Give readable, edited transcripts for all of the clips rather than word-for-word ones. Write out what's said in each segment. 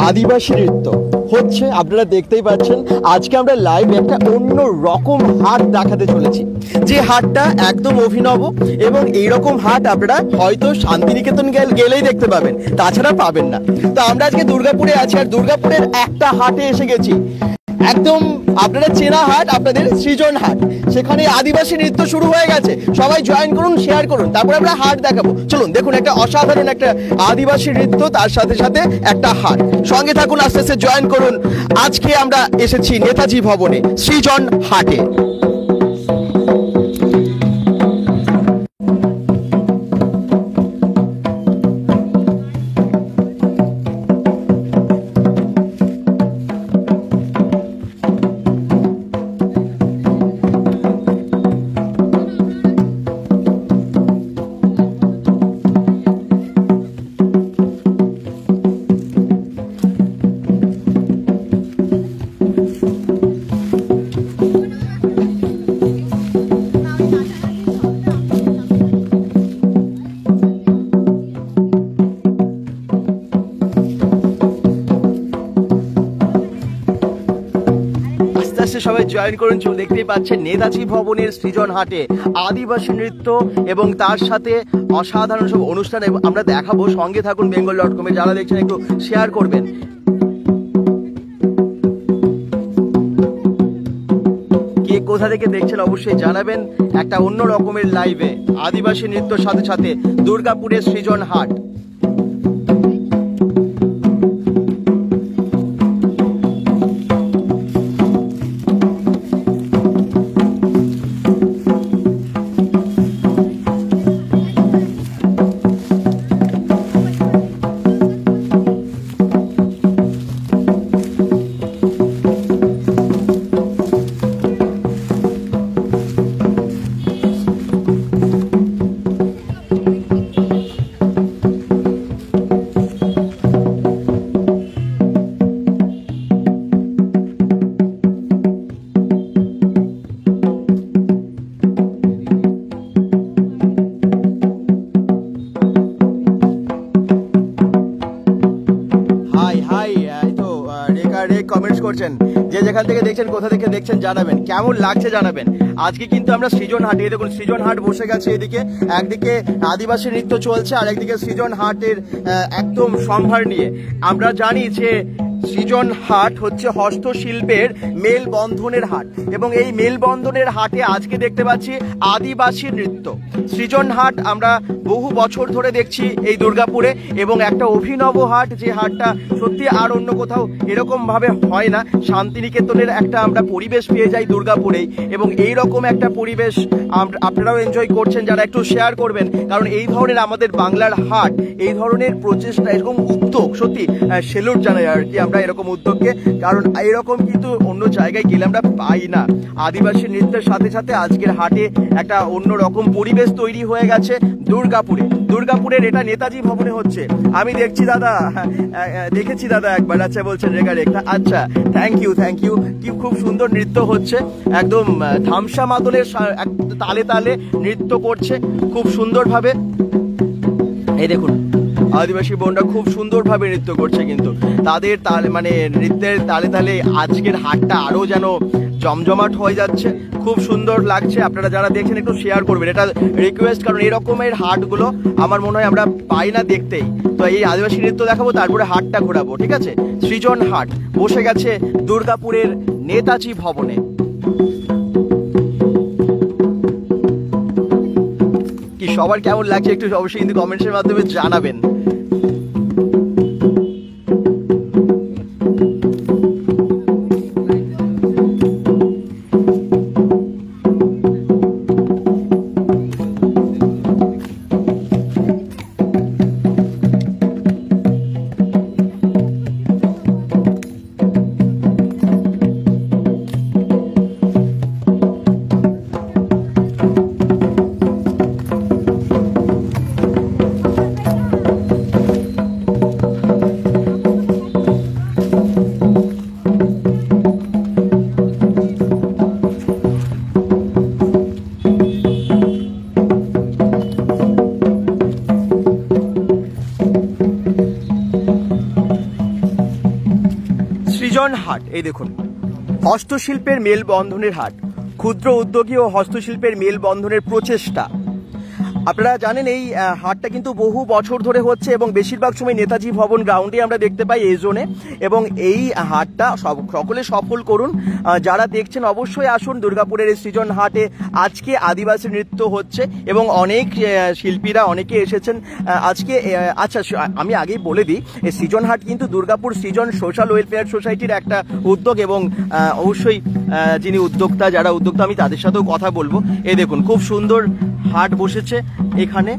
আদিবাসী নৃত্য হচ্ছে, আপনারা দেখতেই পাচ্ছেন। আজকে আমরা লাইভ একটা অন্য রকম হাট দেখাতে চলেছি, যে হাটটা একদম অভিনব, এবং এইরকম হাট আপনারা হয়তো শান্তিনিকেতন গেলেই দেখতে পাবেন, তাছাড়া পাবেন না। তো আমরা আজকে দুর্গাপুরে আছি, আর দুর্গাপুরের একটা হাটে এসে গেছি, একদম আপনারা চেনা হাট, আপনাদের সৃজন হাট। সেখানে আদিবাসী নৃত্য শুরু হয়ে গেছে, সবাই জয়েন করুন, শেয়ার করুন, তারপরে আমরা হাট দেখাবো। চলুন দেখুন, একটা অসাধারণ একটা আদিবাসী নৃত্য, তার সাথে সাথে একটা হাট। সঙ্গে থাকুন, আস্তে আস্তে জয়েন করুন। আজকে আমরা এসেছি নেতাজি ভবনে, সৃজন হাটে। সবাই জয়েন করুন। দেখতেই পাচ্ছেন নেতাজি ভবনের সৃজন হাটে আদিবাসী নৃত্য এবং তার সাথে অসাধারণ সব অনুষ্ঠান আমরা দেখাবো। সঙ্গে থাকুন bengal.com-এ, যারা দেখছেন একটু শেয়ার করবেন। কে কোথা থেকে দেখছেন অবশ্যই জানাবেন। একটা অন্য রকমের লাইভে আদিবাসী নৃত্যর সাথে সাথে দুর্গাপুরের সৃজন হাট। কমেন্টস করছেন, যে যেখান থেকে দেখছেন, কোথা থেকে দেখছেন জানাবেন, কেমন লাগছে জানাবেন। আজকে কিন্তু আমরা সৃজন হাটে, দেখুন সৃজন হাট বসে গেছে এদিকে, একদিকে আদিবাসী নৃত্য চলছে আর একদিকে সৃজন হাটের একদম সম্ভার নিয়ে। আমরা জানি যে সৃজন হাট হচ্ছে হস্তশিল্পের মেলবন্ধনের হাট, এবং এই মেলবন্ধনের হাটে আজকে দেখতে পাচ্ছি আদিবাসী নৃত্য। সৃজন হাট আমরা বহু বছর ধরে দেখছি এই দুর্গাপুরে, এবং একটা অভিনব হাট, যে হাটটা সত্যি আর অন্য কোথাও এরকম ভাবে হয় না। শান্তিনিকেতনের একটা আমরা পরিবেশ পেয়ে যাই দুর্গাপুরেই, এবং এই রকম একটা পরিবেশ আপনারাও এনজয় করছেন, যারা একটু শেয়ার করবেন। কারণ এই ধরনের আমাদের বাংলার হাট, এই ধরনের প্রচেষ্টা, এরকম উদ্যোগ সত্যি সেলুট জানাই আর কি আমরা এরকম উদ্যোগকে, কারণ এরকম কিন্তু অন্য জায়গায় গেলে আমরা পাই না। আদিবাসী নৃত্যের সাথে সাথে আজকের হাটে একটা অন্য রকম পরিবেশ তৈরি হয়ে গেছে দুর্গাপুরের এটা নেতাজি ভবনে হচ্ছে। আমি দেখছি দাদা, দেখেছি দাদা একবার। আচ্ছা বলছেন রেখা, আচ্ছা থ্যাংক ইউ কি খুব সুন্দর নৃত্য হচ্ছে, একদম ধামসা মাদলের তালে তালে নৃত্য করছে খুব সুন্দরভাবে। এই দেখুন আদিবাসী বোনরা খুব সুন্দরভাবে নৃত্য করছে, কিন্তু তাদের তালে মানে নৃত্যের তালে তালে আজকের হাটটা আরো যেন জমজমাট হয়ে যাচ্ছে, খুব সুন্দর লাগছে। আপনারা যারা দেখছেন একটু শেয়ার করবেন, এটা রিকোয়েস্ট, কারণ এরকমের হাটগুলো আমার মনে হয় আমরা পাই না দেখতেই। তো এই আদিবাসী নৃত্য দেখাবো, তারপরে হাটটা ঘোরাবো, ঠিক আছে? সৃজন হাট বসে গেছে দুর্গাপুরের নেতাজি ভবনে। কি সবার কেমন লাগছে একটু অবশ্যই কিন্তু কমেন্টসের মাধ্যমে জানাবেন। সৃজন হাট, এই দেখুন হস্তশিল্পের মেলবন্ধনের হাট, ক্ষুদ্র উদ্যোগী ও হস্তশিল্পের মেলবন্ধনের প্রচেষ্টা। আপনারা জানেন এই হাটটা কিন্তু বহু বছর ধরে হচ্ছে এবং বেশিরভাগ সময় নেতাজি ভবন গ্রাউন্ডে আমরা দেখতে পাই এই জোনে। এবং এই হাটটা সকলে সফল করুন। যারা দেখছেন অবশ্যই আসুন দুর্গাপুরের এই সৃজন হাটে। আজকে আদিবাসী নৃত্য হচ্ছে এবং অনেক শিল্পীরা অনেকে এসেছেন আজকে। আচ্ছা, আমি আগেই বলে দিই, এই সৃজন হাট কিন্তু দুর্গাপুর সৃজন সোশ্যাল ওয়েলফেয়ার সোসাইটির একটা উদ্যোগ এবং অবশ্যই যিনি উদ্যোক্তা, যারা উদ্যোক্তা আমি তাদের সাথেও কথা বলবো। এই দেখুন খুব সুন্দর হাট বসেছে এখানে।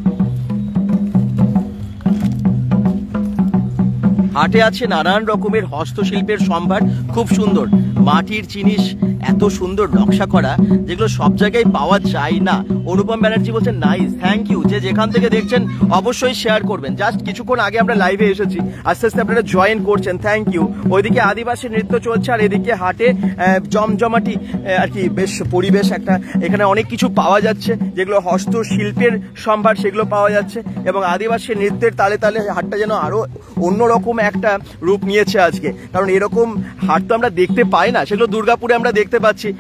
হাটে আছে নানান রকমের হস্তশিল্পের সম্ভার, খুব সুন্দর মাটির জিনিস, এত সুন্দর নকশা করা যেগুলো সব জায়গায় পাওয়া যায় না। অনুপম ব্যানার্জি বলছেন নাইস, থ্যাংক ইউ। যে যেখান থেকে দেখছেন অবশ্যই শেয়ার করবেন। জাস্ট কিছুক্ষণ আগে আমরা লাইভে এসেছি, আস্তে আস্তে আপনারা জয়েন করছেন, থ্যাংক ইউ। ওইদিকে আদিবাসী নৃত্য চলছে আর এদিকে হাটে জমজমাটি আর কি বেশ পরিবেশ একটা। এখানে অনেক কিছু পাওয়া যাচ্ছে যেগুলো হস্তশিল্পের সম্ভার, সেগুলো পাওয়া যাচ্ছে এবং আদিবাসী নৃত্যের তালে তালে হাটটা যেন আরো অন্যরকম একটা রূপ নিয়েছে আজকে। কারণ এরকম হাট তো আমরা দেখতে পাই না, সেগুলো দুর্গাপুরে আমরা দেখতে পাচ্ছি।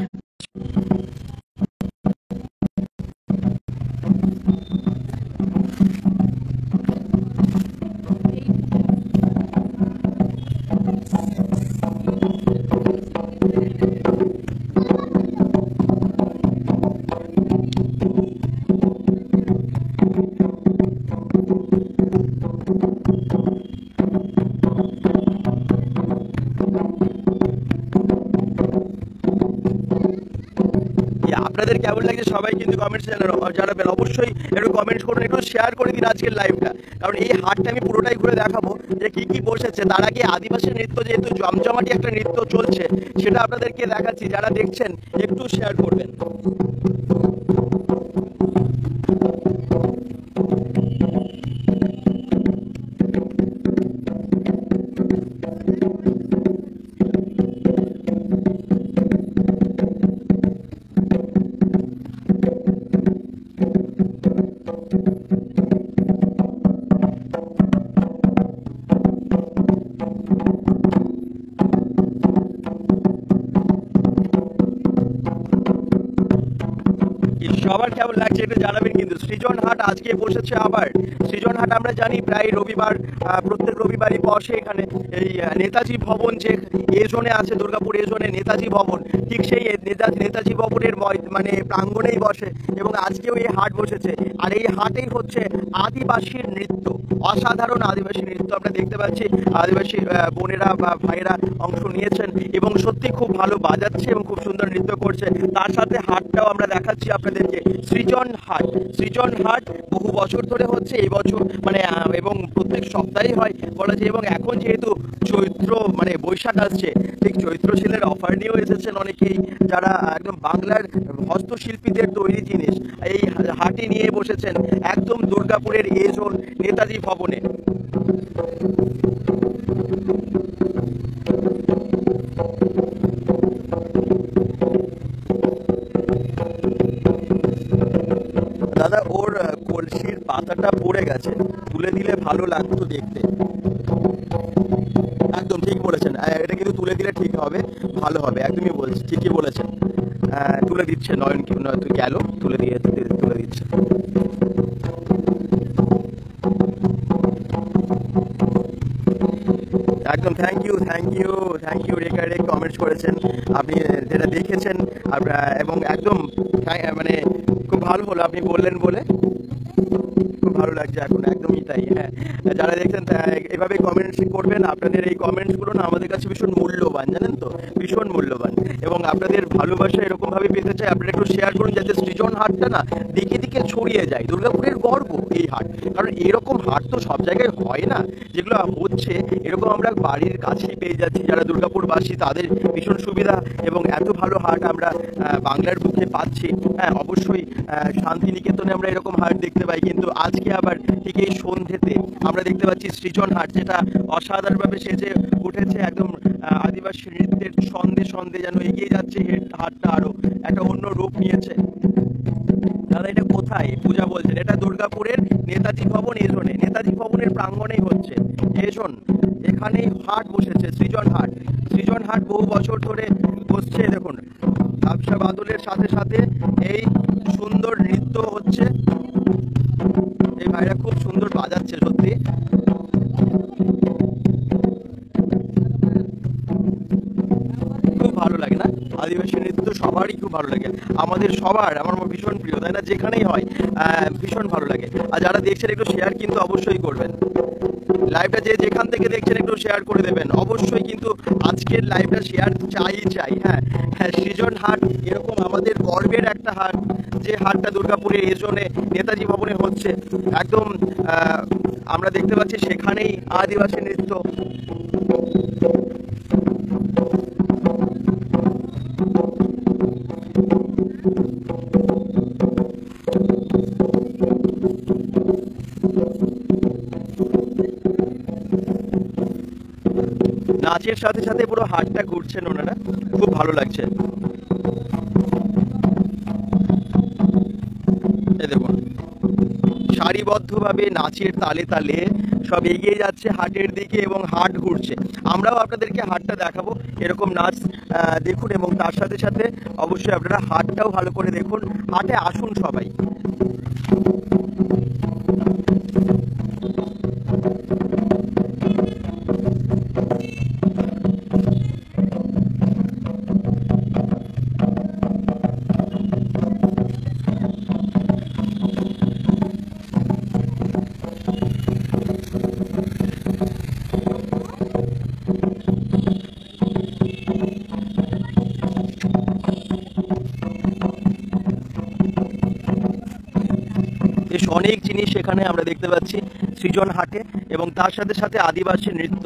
আপনাদের কেমন লাগছে সবাই কিন্তু কমেন্টস জানাবেন। অবশ্যই একটু কমেন্টস করুন, একটু শেয়ার করে দিন আজকের লাইভটা। কারণ এই হাটটা আমি পুরোটাই ঘুরে দেখাবো যে কি কি বসেছে। তার আগে আদিবাসী নৃত্য, যেহেতু জমজমাটি একটা নৃত্য চলছে, সেটা আপনাদেরকে দেখাচ্ছি। যারা দেখছেন একটু শেয়ার করবেন। সবার কেমন লাগছে এটা জানাবেন কিন্তু। সৃজন হাট আজকে বসেছে আবার। সৃজন হাট আমরা জানি প্রায় রবিবার, প্রত্যেক রবিবারই বসে এখানে। এই নেতাজি ভবন যে এ জোনে আছে, দুর্গাপুর এ জোনে নেতাজি ভবন, ঠিক সেই নেতাজি ভবনের মানে প্রাঙ্গণেই বসে এবং আজকেও এই হাট বসেছে। আর এই হাটেই হচ্ছে আদিবাসী নৃত্য, অসাধারণ আদিবাসী নৃত্য আমরা দেখতে পাচ্ছি। আদিবাসী বোনেরা বা ভাইয়েরা অংশ নিয়েছেন এবং সত্যি খুব ভালো বাজাচ্ছে এবং খুব সুন্দর নৃত্য করছে। তার সাথে হাটটাও আমরা দেখাচ্ছি আপনাদেরকে। সৃজন হাট, সৃজন হাট বহু বছর ধরে হচ্ছে, এই বছর মানে এবং প্রত্যেক সপ্তাহে হয় বলা যায়। এবং এখন যেহেতু চৈত্র মানে বৈশাখ আসছে, ঠিক চৈত্র সেলের অফার নিয়েও এসেছেন অনেকেই, যারা একদম বাংলার হস্তশিল্পীদের তৈরি জিনিস এই হাটে নিয়ে বসেছেন একদম দুর্গাপুরের এ জোন নেতাজি ভবনে। দাদা ওর কলসির পাতাটা পড়ে গেছে, তুলে দিলে ভালো লাগতো দেখতে। একদম ঠিক বলেছেন, এটা কিন্তু তুলে দিলে ঠিক হবে, ভালো হবে, একদমই বলছি, ঠিকই বলেছেন। তুলে দিচ্ছে নয়ন, কি তুই গেল তুলে দিচ্ছে। একদম থ্যাংক ইউ রেখা কমেন্টস করেছেন আপনি, যেটা দেখেছেন এবং একদম মানে খুব ভালো হলো আপনি বললেন বলে, খুব ভালো লাগছে এখন, একদমই তাই। হ্যাঁ, যারা দেখছেন এভাবে কমেন্টস করবেন। আপনাদের এই কমেন্টসগুলো না আমাদের কাছে ভীষণ মূল্যবান, জানেন তো, ভীষণ মূল্যবান। এবং আপনাদের ভালোবাসা এরকম ভাবে পেতে চাই, আপনারা একটু শেয়ার করুন যাতে সৃজন হাটটা না দিকে দিকে ছড়িয়ে যায়। দুর্গাপুরের গর্ব এই হাট, কারণ এরকম হাট তো সব জায়গায় হয় না। যেগুলো হচ্ছে এরকম আমরা বাড়ির কাছেই পেয়ে যাচ্ছি, যারা দুর্গাপুরবাসী তাদের ভীষণ সুবিধা। এবং এত ভালো হাট আমরা বাংলার বুকে পাচ্ছি। হ্যাঁ, অবশ্যই শান্তিনিকেতনে আমরা এরকম হাট দেখতে পাই, কিন্তু আজকে আবার ঠিক এই সন্ধ্যেতে আমরা দেখতে পাচ্ছি সৃজন হাট, যেটা অসাধারণভাবে সেজে উঠেছে। একদম আদিবাসী নৃত্যের সন্ধে সন্ধে যেন এগিয়ে যাচ্ছে হাটটা, আরো একটা অন্য রূপ নিয়েছে। দাদা এটা কোথায় পূজা বলছেন? এটা দুর্গাপুরের নেতাজি ভবন এজনে, নেতাজি ভবনের প্রাঙ্গণেই হচ্ছে এজন, এখানেই হাট বসেছে সৃজন হাট। সৃজন হাট বহু বছর ধরে বসছে। দেখুন ঝাপসা বাদলের সাথে সাথে এই সুন্দর নৃত্য হচ্ছে। এই ভাইরা খুব সুন্দর বাজাচ্ছে সত্যি। খুব ভালো লাগে না আদিবাসী নৃত্য? সবারই খুব ভালো লাগে, আমাদের সবার, আমার ভীষণ প্রিয়, তাই না? যেখানেই হয় ভীষণ ভালো লাগে। আর যারা দেখছেন একটু শেয়ার কিন্তু অবশ্যই করবেন। লাইভটা যে যেখান থেকে দেখছেন একটু শেয়ার করে দেবেন অবশ্যই, কিন্তু আজকের লাইভটা শেয়ার চাই। হ্যাঁ হ্যাঁ, সৃজন হাট এরকম আমাদের গর্বের একটা হাট, যে হাটটা দুর্গাপুরের এজনে নেতাজি ভবনে হচ্ছে। একদম আমরা দেখতে পাচ্ছি সেখানেই আদিবাসী নৃত্য। নাচের সাথে সাথে পুরো হাটটা ঘুরছেন ওনারা, খুব ভালো লাগছে। দেখুন সারিবদ্ধভাবে নাচের তালে তালে সব এগিয়ে যাচ্ছে হাটের দিকে এবং হাট ঘুরছে। আমরাও আপনাদেরকে হাটটা দেখাবো, এরকম নাচ দেখুন এবং তার সাথে সাথে অবশ্যই আপনারা হাটটাও ভালো করে দেখুন। হাটে আসুন সবাই। বেশ অনেক জিনিস এখানে আমরা দেখতে পাচ্ছি সৃজন হাটে, এবং তার সাথে সাথে আদিবাসী নৃত্য,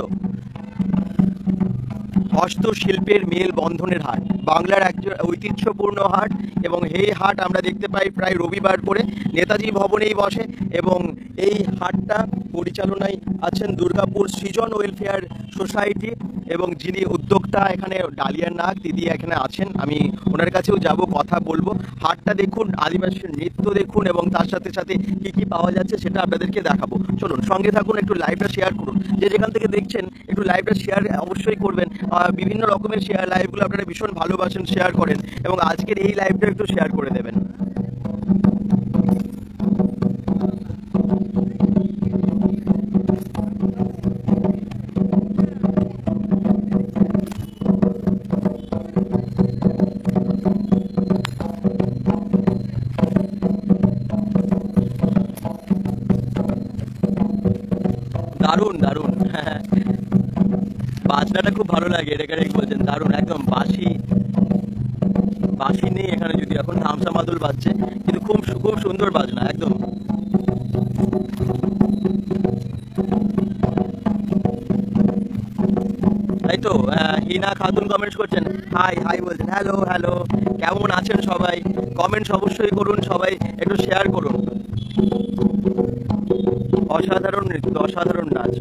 হস্তশিল্পের মেল বন্ধনের হাট, বাংলার এক ঐতিহ্যপূর্ণ হাট। এবং এই হাট আমরা দেখতে পাই প্রায় রবিবার করে নেতাজি ভবনেই বসে, এবং এই হাটটা পরিচালনায় আছেন দুর্গাপুর সৃজন ওয়েলফেয়ার সোসাইটি, এবং যিনি উদ্যোক্তা এখানে ডালিয়ার নাগ দিদি এখানে আছেন, আমি ওনার কাছেও যাব, কথা বলবো। হাটটা দেখুন, আদিবাসী নৃত্য দেখুন, এবং তার সাথে সাথে কি কি পাওয়া যাচ্ছে সেটা আপনাদেরকে দেখাবো। চলুন সঙ্গে থাকুন, একটু লাইভটা শেয়ার করুন। যে যেখান থেকে দেখছেন একটু লাইভটা শেয়ার অবশ্যই করবেন। বিভিন্ন রকমের শেয়ার লাইভগুলো আপনারা ভীষণ ভালোবাসেন, শেয়ার করেন, এবং আজকের এই লাইভটা একটু শেয়ার করে দেবেন। দারুণ দারুণ, বাজনাটা খুব ভালো লাগে। এটা কারেক্ট বলছেন, দারুণ একদম। বাঁশি নেই এখানে, যদি এখন ধামসা মাদল বাজছে, কিন্তু খুব খুব সুন্দর বাজনা একদম। তাই তো, হিনা খাতুন কমেন্টস করছেন, হাই হাই বলছেন, হ্যালো হ্যালো, কেমন আছেন সবাই? কমেন্টস অবশ্যই করুন, সবাই একটু শেয়ার করুন। অসাধারণ নৃত্য, অসাধারণ নাচ।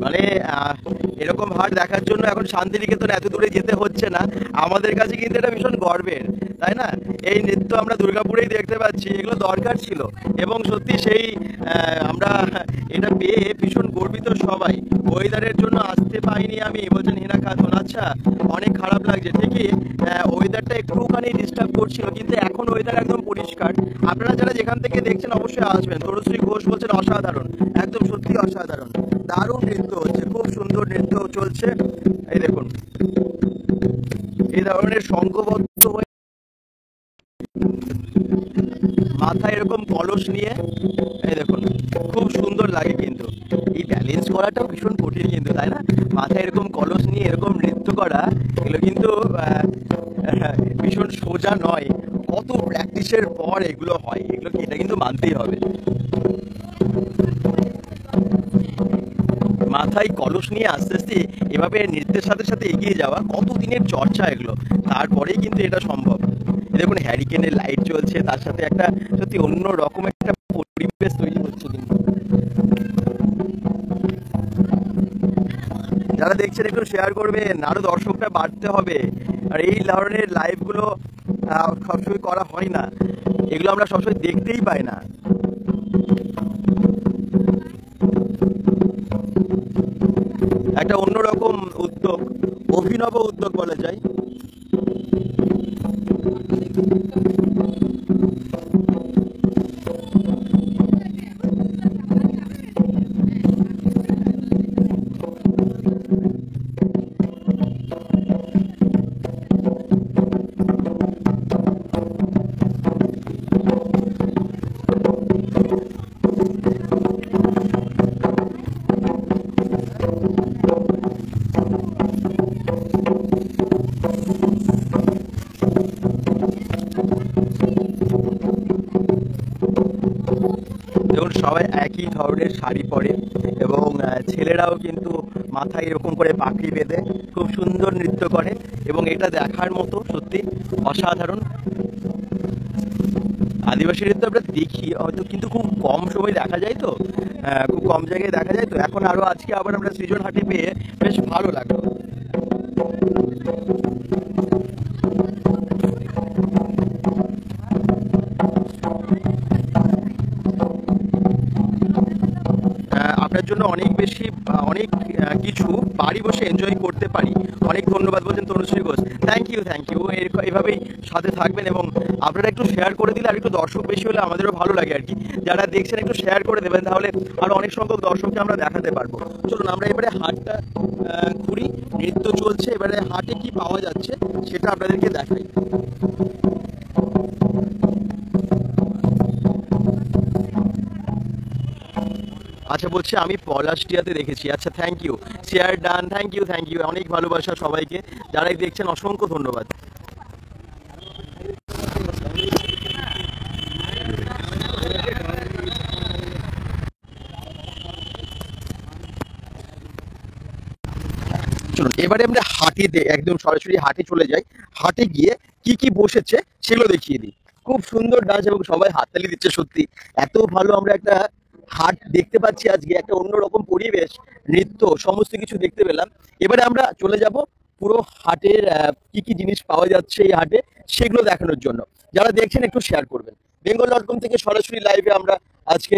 মানে এরকম হাট দেখার জন্য এখন শান্তিনিকেতন এত দূরে যেতে হচ্ছে না, আমাদের কাছে কিন্তু এটা ভীষণ গর্বের, তাই না? এই নৃত্য আমরা দুর্গাপুরেই দেখতে পাচ্ছি, এগুলো দরকার ছিল, এবং সত্যি সেই আমরা এটা পেয়ে ভীষণ গর্বিত সবাই। ওয়েদারের জন্য আসতে পাইনি আমি, বলছেন হিনা খাতুন। আচ্ছা, অনেক খারাপ লাগছে ঠিকই, ওয়েদারটা একটুখানি ডিস্টার্ব করছিল, কিন্তু এখন ওয়েদার একদম পরিষ্কার। আপনারা যারা যেখান থেকে দেখছেন অবশ্যই আসবেন। তরুশ্রী ঘোষ বলছেন অসাধারণ, একদম সত্যি অসাধারণ, দারুণ নৃত্য হচ্ছে, খুব সুন্দর নৃত্য চলছে। এই দেখুন, এই ধরনের সংঘবদ্ধ হয়ে মাথায় এরকম কলস নিয়ে, এই দেখুন খুব সুন্দর লাগে। কিন্তু এই ব্যালেন্স করাটাও ভীষণ কঠিন কিন্তু, তাই না? মাথায় এরকম কলস নিয়ে এরকম নৃত্য করা, এগুলো কিন্তু ভীষণ সোজা নয়। কত প্র্যাকটিসের পর এগুলো হয়, এগুলো এটা কিন্তু মানতেই হবে। মাথায় কলস নিয়ে আস্তে আস্তে এভাবে নৃত্যের সাথে সাথে এগিয়ে যাওয়া, কত দিনের চর্চা এগুলো, তারপরেই কিন্তু এটা সম্ভব। দেখুন হ্যারিকেনের লাইট জ্বলছে, তার সাথে একটা সত্যি অন্য রকম একটা পরিবেশ তৈরি হচ্ছে। কিন্তু যারা দেখছেন একটু শেয়ার করবেন, আরো দর্শকরা বাড়তে হবে। আর এই ধরনের লাইভ গুলো সবসময় করা হয় না, এগুলো আমরা সবসময় দেখতেই পাই না। একটা অন্যরকম উদ্যোগ, অভিনব উদ্যোগ বলা যায়। দেখুন সবাই একই ধরনের শাড়ি পরে এবং ছেলেরাও কিন্তু মাথায় এরকম করে পাখড়ি বেঁধে খুব সুন্দর নৃত্য করে এবং এটা দেখার মতো সত্যি অসাধারণ। আদিবাসী নৃত্য আমরা দেখি হয়তো, কিন্তু খুব কম সময় দেখা যায়, তো খুব কম জায়গায় দেখা যায়। তো এখন আরো আজকে আবার আমরা সৃজন হাটে পেয়ে বেশ ভালো লাগলো। আপনার জন্য অনেক বেশি অনেক কিছু বাড়ি বসে এনজয় করতে পারি। অনেক ধন্যবাদ বলছেন তনুশ্রী ঘোষ। থ্যাংক ইউ এইভাবেই সাথে থাকবেন এবং আপনারা একটু শেয়ার করে দিলে আর একটু দর্শক বেশি হলে আমাদেরও ভালো লাগে আর কি। যারা দেখছেন একটু শেয়ার করে দেবেন, তাহলে আরো অনেক সংখ্যক দর্শককে আমরা দেখাতে পারবো। চলুন আমরা এবারে হাটটা ঘুরি, নৃত্য চলছে, এবারে হাটে কি পাওয়া যাচ্ছে সেটা আপনাদেরকে দেখাই। আচ্ছা বলছি আমি পলাশডিয়াতে দেখেছি। আচ্ছা thank you, share done, thank you অনেক ভালোবাসা সবাইকে, যারাই দেখছেন অসংখ্য ধন্যবাদ। চলুন এবারে আমরা হাটে একদম সরাসরি হাটে চলে যাই। হাটে গিয়ে কি কি বসেছে সেগুলো দেখিয়ে দিই। খুব সুন্দর ডান্স এবং সবাই হাততালি দিচ্ছে। সত্যি এত ভালো আমরা একটা হাট দেখতে পাচ্ছি আজকে, একটা অন্যরকম পরিবেশ, নৃত্য, সমস্ত কিছু দেখতে পেলাম। এবারে আমরা চলে যাব পুরো হাটের কি কি জিনিস পাওয়া যাচ্ছে এই হাটে সেগুলো দেখানোর জন্য। যারা দেখছেন একটু শেয়ার করবেন। বেঙ্গল.com থেকে সরাসরি লাইভে আমরা আজকে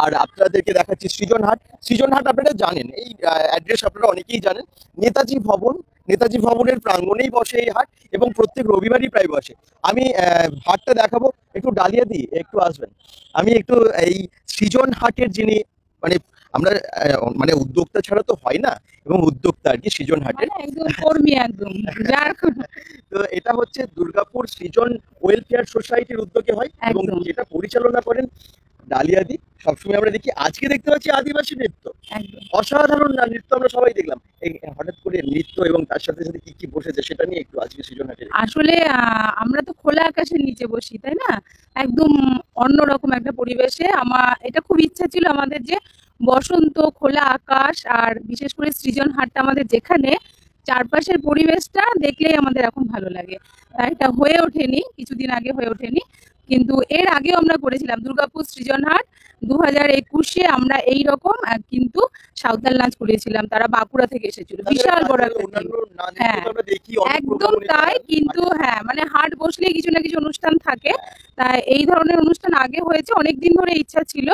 আর আপনাদেরকে দেখাচ্ছি সৃজন হাট। সৃজন হাট আপনারা জানেন, এই অ্যাড্রেস আপনারা অনেকেই জানেন। নেতাজি ভবনের প্রাঙ্গণেই বসে এই হাট এবং প্রত্যেক রবিবারই প্রায় বসে। আমি হাটটা দেখাবো, একটু ডালিয়া দি একটু আসবেন। আমি একটু এই সৃজন হাটের যিনি মানে আমরা মানে উদ্যোক্তা ছাড়া তো হয় না, এবং উদ্যোক্তা আর কি সৃজন হাটের একদম কর্মী একদম তো এটা হচ্ছে দুর্গাপুর সৃজন ওয়েলফেয়ার সোসাইটির উদ্যোগে হয় এবং যেটা পরিচালনা করেন ডালিয়াদি। সবসময় আমরা দেখি, আজকে দেখতে পাচ্ছি আদিবাসী নৃত্য, অসাধারণ নৃত্য আমরা সবাই দেখলাম। এই হঠাৎ করে নৃত্য এবং তার সাথে সাথে কি কি বসেছে সেটা নিয়ে একটু আজকে সৃজন হাটের। আসলে আমরা তো খোলা আকাশের নিচে বসি, তাই না? একদম অন্যরকম একটা পরিবেশে এটা খুব ইচ্ছা ছিল আমাদের যে বসন্ত, খোলা আকাশ আর বিশেষ করে সৃজন হাটটা আমাদের যেখানে, চারপাশের পরিবেশটা দেখলেই আমাদের এখন ভালো লাগে। এটা হয়ে ওঠেনি, কিছুদিন আগে হয়ে ওঠেনি, কিন্তু এর আগেও আমরা করেছিলাম দুর্গাপুর সৃজন হাট 2021-এ। আমরা এইরকম কিন্তু সাঁওতাল নাচ করেছিলাম, তারা বাঁকুড়া থেকে এসেছিল, বিশাল বড় একটা। হ্যাঁ একদম তাই, কিন্তু হ্যাঁ মানে হাট বসলেই কিছু না কিছু অনুষ্ঠান থাকে। তাই এই ধরনের অনুষ্ঠান আগে হয়েছে, অনেকদিন ধরে ইচ্ছা ছিল,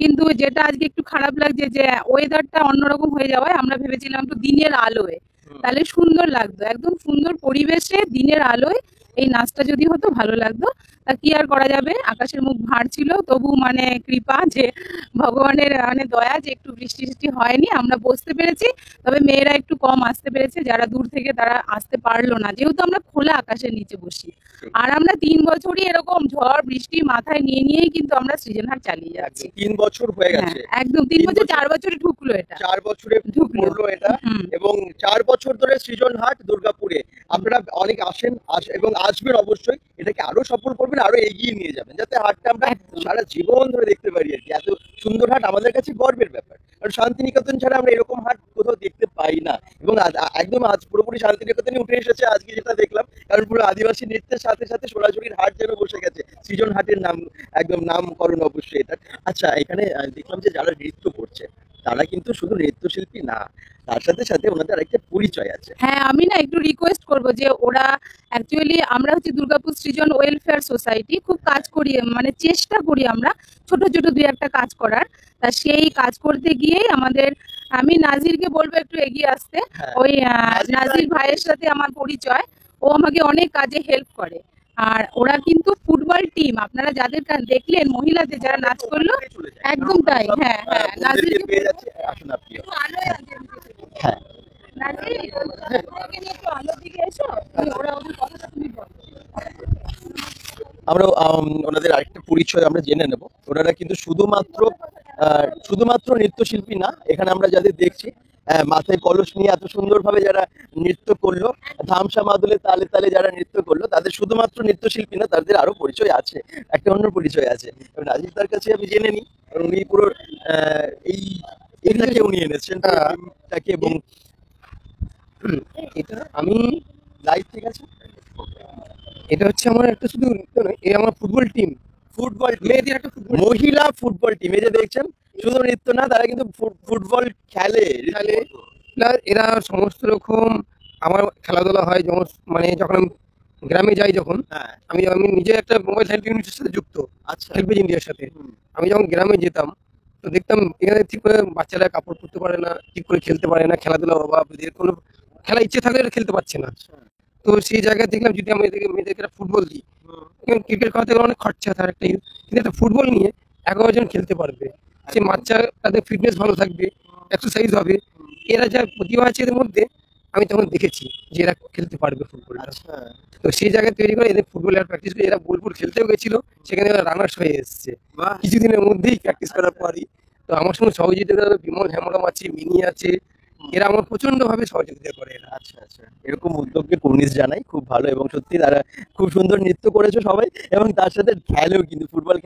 কিন্তু যেটা আজকে একটু খারাপ লাগছে যে ওয়েদারটা অন্যরকম হয়ে যাওয়ায় আমরা ভেবেছিলাম একটু দিনের আলোয় তাহলে সুন্দর লাগতো, একদম সুন্দর পরিবেশে দিনের আলোয় এই নাচটা যদি হতো ভালো লাগতো। তা কি আর করা যাবে, আকাশের মুখ ভাঁড় ছিল, তবু মানে কৃপা যে ভগবানের মানে দয়া যে একটু বৃষ্টি বৃষ্টি হয়নি, আমরা বসতে পেরেছি। তবে মেয়েরা একটু কম আসতে পেরেছে, যারা দূর থেকে তারা আসতে পারলো না, যেহেতু আমরা খোলা আকাশের নিচে বসি। আর আমরা 3 বছরই এরকম ঝড় বৃষ্টি মাথায় নিয়েই কিন্তু আমরা সৃজন হাট চালিয়ে যাচ্ছি। 3 বছর হয়ে গেছে, একদম 3 বছর, 4 বছরে ঢুকলো এটা, 4 বছরে ঢুকলো এটা। এবং 4 বছর ধরে সৃজন হাট দুর্গাপুরে আপনারা অনেক আসেন এবং আসবেন অবশ্যই। এটাকে আরো সফল করবেন, আরো এগিয়ে নিয়ে যাবেন, যাতে হাটটা আমরা সারা জীবন ধরে দেখতে পারি আর কি। এত সুন্দর হাট আমাদের কাছে গর্বের ব্যাপার। কারণ শান্তিনিকেতন ছাড়া আমরা এরকম হাট কোথাও দেখতে পাই না। এবং একদম আজ পুরোপুরি শান্তিনিকেতনে উঠে এসেছে আজকে যেটা দেখলাম, কারণ পুরো আদিবাসী নৃত্যের সাথে সাথে সোনাঝুরির হাট যেন বসে গেছে। সৃজন হাটের নাম একদম নামকরণ অবশ্যই এটা। আচ্ছা, এখানে দেখলাম যে যারা নৃত্য করছে তারা কিন্তু শুধু নৃত্যশিল্পী না, তার সাথে সাথে ওনাদের একটা পরিচয় আছে। হ্যাঁ, আমি না একটু রিকোয়েস্ট করব যে ওরা অ্যাকচুয়ালি আমরা হচ্ছে দুর্গাপুর সৃজন ওয়েলফেয়ার সোসাইটি খুব কাজ করি, মানে চেষ্টা করি আমরা ছোট ছোট দুই একটা কাজ করার। তা সেই কাজ করতে গিয়েই আমাদের, আমি নাজিরকে বলবো একটু এগিয়ে আসতে। হ্যাঁ, ওই নাজির নাজির ভাইয়ের সাথে আমার পরিচয়, ও আমাকে অনেক কাজে হেল্প করে। আর ওরা কিন্তু ফুটবল টিম, আপনারা যাদের দেখলেন মহিলাদের যারা নাচ করলো, চলে যায়। একদম তাই। হ্যাঁ হ্যাঁ, বোনদেরকে নাজিরকে পেয়ে যাচ্ছে, আসুন আপনিও। একটু আলোয় আনতে হবে। হ্যাঁ, নাজির, ওদেরকে নিয়ে একটু আলোর দিকে এসো, ওরা ওদের কথাটা তুমি বলো। আমরা ওনাদের আরেকটা পরিচয় আমরা জেনে নেব। ওনারা কিন্তু শুধুমাত্র নৃত্যশিল্পী না, এখানে আমরা যাদের দেখছি মাথায় কলস নিয়ে এত সুন্দরভাবে যারা নৃত্য করলো, ধামসা মাদলে তালে তালে যারা নৃত্য করলো, তাদের শুধুমাত্র নৃত্যশিল্পী না, তাদের আরো পরিচয় আছে, একটা অন্য পরিচয় আছে। রাজীব তার কাছে আমি জেনে নিই, কারণ উনি পুরো এই এটাকে উনি এনেছেন তাকে, এবং এটা আমি লাইভ ঠিক আছে। এটা হচ্ছে আমার একটা শুধু নৃত্য নয়, এই আমার ফুটবল টিম, ফুটবল মেয়েদের একটা ফুটবল মহিলা ফুটবল টিম, এই যে দেখছেন, শুধু নৃত্য না, তারা কিন্তু ফুটবল খেলে খেলে। এরা সমস্ত রকম আমার খেলাধুলা হয় যেমন, মানে যখন আমি গ্রামে যাই, যখন হ্যাঁ, আমি আমি নিজে একটা মোবাইল হেলথ ইউনিটের সাথে যুক্ত, আচ্ছা, হেল্পেজ ইন্ডিয়ার সাথে। হুম, আমি যখন গ্রামে যেতাম তো দেখতাম এখানে ঠিক করে বাচ্চারা কাপড় পরতে পারে না, ঠিক করে খেলতে পারে না, খেলাধুলার অভাব, এদের কোনো খেলা ইচ্ছে থাকলে এরা খেলতে পারছে না। আচ্ছা, তো সেই জায়গায় দেখলাম যদি আমি মেয়েদেরকে একটা ফুটবল দিই, হুম, এখন ক্রিকেট খেলাতে গেলে অনেক খরচা, তার একটা কিন্তু একটা ফুটবল নিয়ে 11 জন খেলতে পারবে, সে বাচ্চা, তাদের ফিটনেস ভালো থাকবে, এক্সারসাইজ হবে। এরা যা প্রতিভা আছে এদের মধ্যে, আমি তখন দেখেছি যে এরা খেলতে পারবে ফুটবলটা। আচ্ছা, তো সেই জায়গায় তৈরি করে এদের ফুটবল আর প্র্যাকটিস করে এরা বোলপুর খেলতেও গেছিল, সেখানে এরা রানার্স হয়ে এসছে বাহ, কিছুদিনের মধ্যেই প্র্যাকটিস করার পরই। তো আমার সঙ্গে সহযোগিতা করে বিমল হেমরম আছে, মিনি আছে, এরা আমার প্রচন্ড ভাবে সহযোগিতা করে এরা। আচ্ছা, আচ্ছা, এরকম উদ্যোগকে কুর্নিশ জানাই, খুব ভালো, এবং সত্যি তারা খুব সুন্দর নৃত্য করেছে সবাই, এবং তার সাথে খেলেও, কিন্তু ফুটবল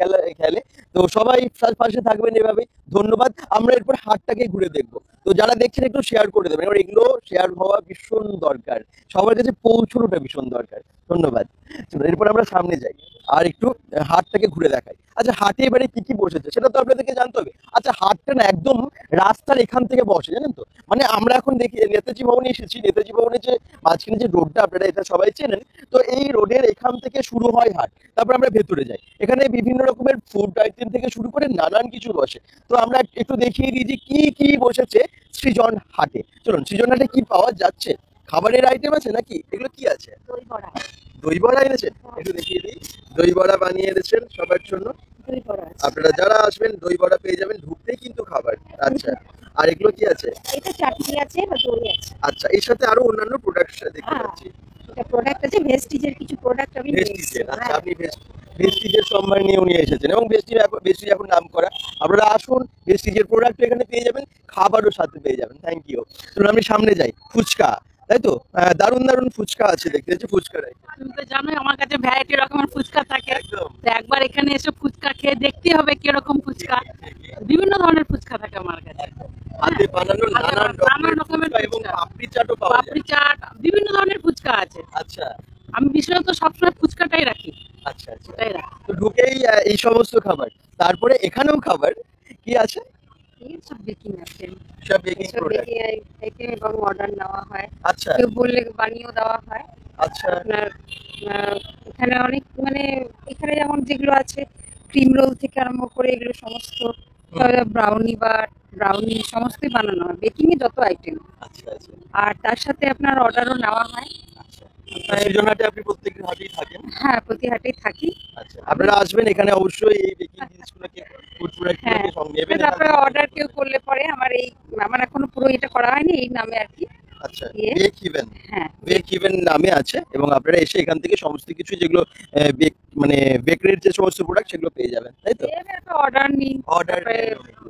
খেলে। তো সবাই পাশে থাকবেন এভাবে। ধন্যবাদ। আমরা এরপর হাটটাকে ঘুরে দেখবো। তো যারা দেখছেন একটু শেয়ার করে দেবেন, এবার এগুলো শেয়ার হওয়া ভীষণ দরকার, সবার কাছে পৌঁছানোটা ভীষণ দরকার। ধন্যবাদ। চলো এরপর আমরা সামনে যাই আর একটু হাটটাকে ঘুরে দেখাই। আচ্ছা, হাটে এবারে কি কি বসেছে সেটা তো আপনাদেরকে জানতে হবে। আচ্ছা, হাটটা না একদম রাস্তার এখান থেকে বসে, জানেন তো, মানে আমরা এখন দেখি নেতাজি ভবনে এসেছি, নেতাজি ভবনে যে মাঝখানে যে রোডটা, আপনারা এটা সবাই চেনেন, তো এই রোডের এখান থেকে শুরু হয় হাট, তারপর আমরা ভেতরে যাই, এখানে বিভিন্ন রকমের ফুড আইটেম থেকে শুরু করে নানান কিছু বসে। তো আমরা একটু দেখিয়ে দিই যে কি কি বসেছে সৃজন হাটে। চলুন, সৃজন হাটে কি পাওয়া যাচ্ছে, খাবারের আইটেম আছে নাকি, এগুলো কি আছে? দই বড়া, দই বড়া এনেছেন, একটু দেখিয়ে দিই। দই বড়া বানিয়ে এনেছেন সবার জন্য। দই বড়া আছে। আপনারা যারা আসবেন দই বড়া পেয়ে যাবেন, ঢুকতেই কিন্তু খাবার। আচ্ছা, আর এগুলো কি আছে? এটা চাটনি আছে বা দই আছে। আচ্ছা, এর সাথে আরো অন্যান্য প্রোডাক্ট দেখতে হ্যাঁ, পাচ্ছি। এটা প্রোডাক্ট আছে, ভেস্টিজের কিছু প্রোডাক্ট আমি নিয়ে এসেছি। ভেস্টিজের, আচ্ছা, হ্যাঁ, আপনি ভেস্টিজের সম্ভার নিয়ে উনি এসেছেন, এবং ভেস্টিজ এখন নাম করা। আপনারা আসুন, ভেস্টিজের প্রোডাক্ট এখানে পেয়ে যাবেন, খাবারও সাথে পেয়ে যাবেন। Thank you. চলুন আমি সামনে যাই। ফুচকা, তাই তো, দারুণ দারুণ ফুচকা আছে, দেখতে পাচ্ছি ফুচকা। তুমি তো জানোই আমার কাছে ভ্যারাইটি রকমের ফুচকা থাকে। একদম, তো একবার এখানে এসে ফুচকা খেয়ে দেখতে হবে কিরকম ফুচকা। বিভিন্ন ধরনের ফুচকা থাকে আমার কাছে। হাতে বানানো নানান নানান রকমের ফুচকা এবং ফুচকা। পাপড়ি চাটও পাওয়া যায়। পাপড়ি চাট, বিভিন্ন ধরনের ফুচকা আছে। আচ্ছা, আমি বিশেষত সবসময় ফুচকাটাই রাখি, আচ্ছা, আচ্ছা। ওটাই রাখি। তো ঢুকেই এই সমস্ত খাবার, তারপরে এখানেও খাবার কি আছে? এই সব বেকিং আছে, সব বেকিং এসব প্রোডাক্ট। বেকিং এবং অর্ডার নেওয়া হয়। আচ্ছা, কেউ বললে বানিয়েও দেওয়া হয়। আচ্ছা, আপনার এখানে অনেক, মানে এখানে যেমন যেগুলো আছে ক্রিম রোল থেকে আরম্ভ করে এগুলো সমস্ত, ব্রাউনি সমস্তই বানানো হয়, বেকিং এ যত আইটেম। আচ্ছা, আচ্ছা, আর তার সাথে আপনার অর্ডারও নেওয়া হয়। আচ্ছা। সৃজন হাটে আপনি প্রত্যেকদিন হাটেই থাকেন? হ্যাঁ, প্রতি হাটেই থাকি। আচ্ছা, আপনারা আসবেন এখানে, অবশ্যই এই বেকিং জিনিসগুলোকে, ফুড হ্যাঁ, প্রোডাক্টগুলোকে সঙ্গে নেবেন। তারপরে অর্ডার কেউ করলে পরে আমার এখনো পুরো এটা করা হয়নি, এই নামে আর কি। আচ্ছা, ইয়ে। বেক ইভেন, হ্যাঁ, বেক ইভেন নামে আছে, এবং আপনারা এসে এখান থেকে সমস্ত কিছু যেগুলো মানে বেকারির যে সমস্ত প্রোডাক্ট সেগুলো পেয়ে যাবেন, তাই তো? অর্ডার নিই, অর্ডার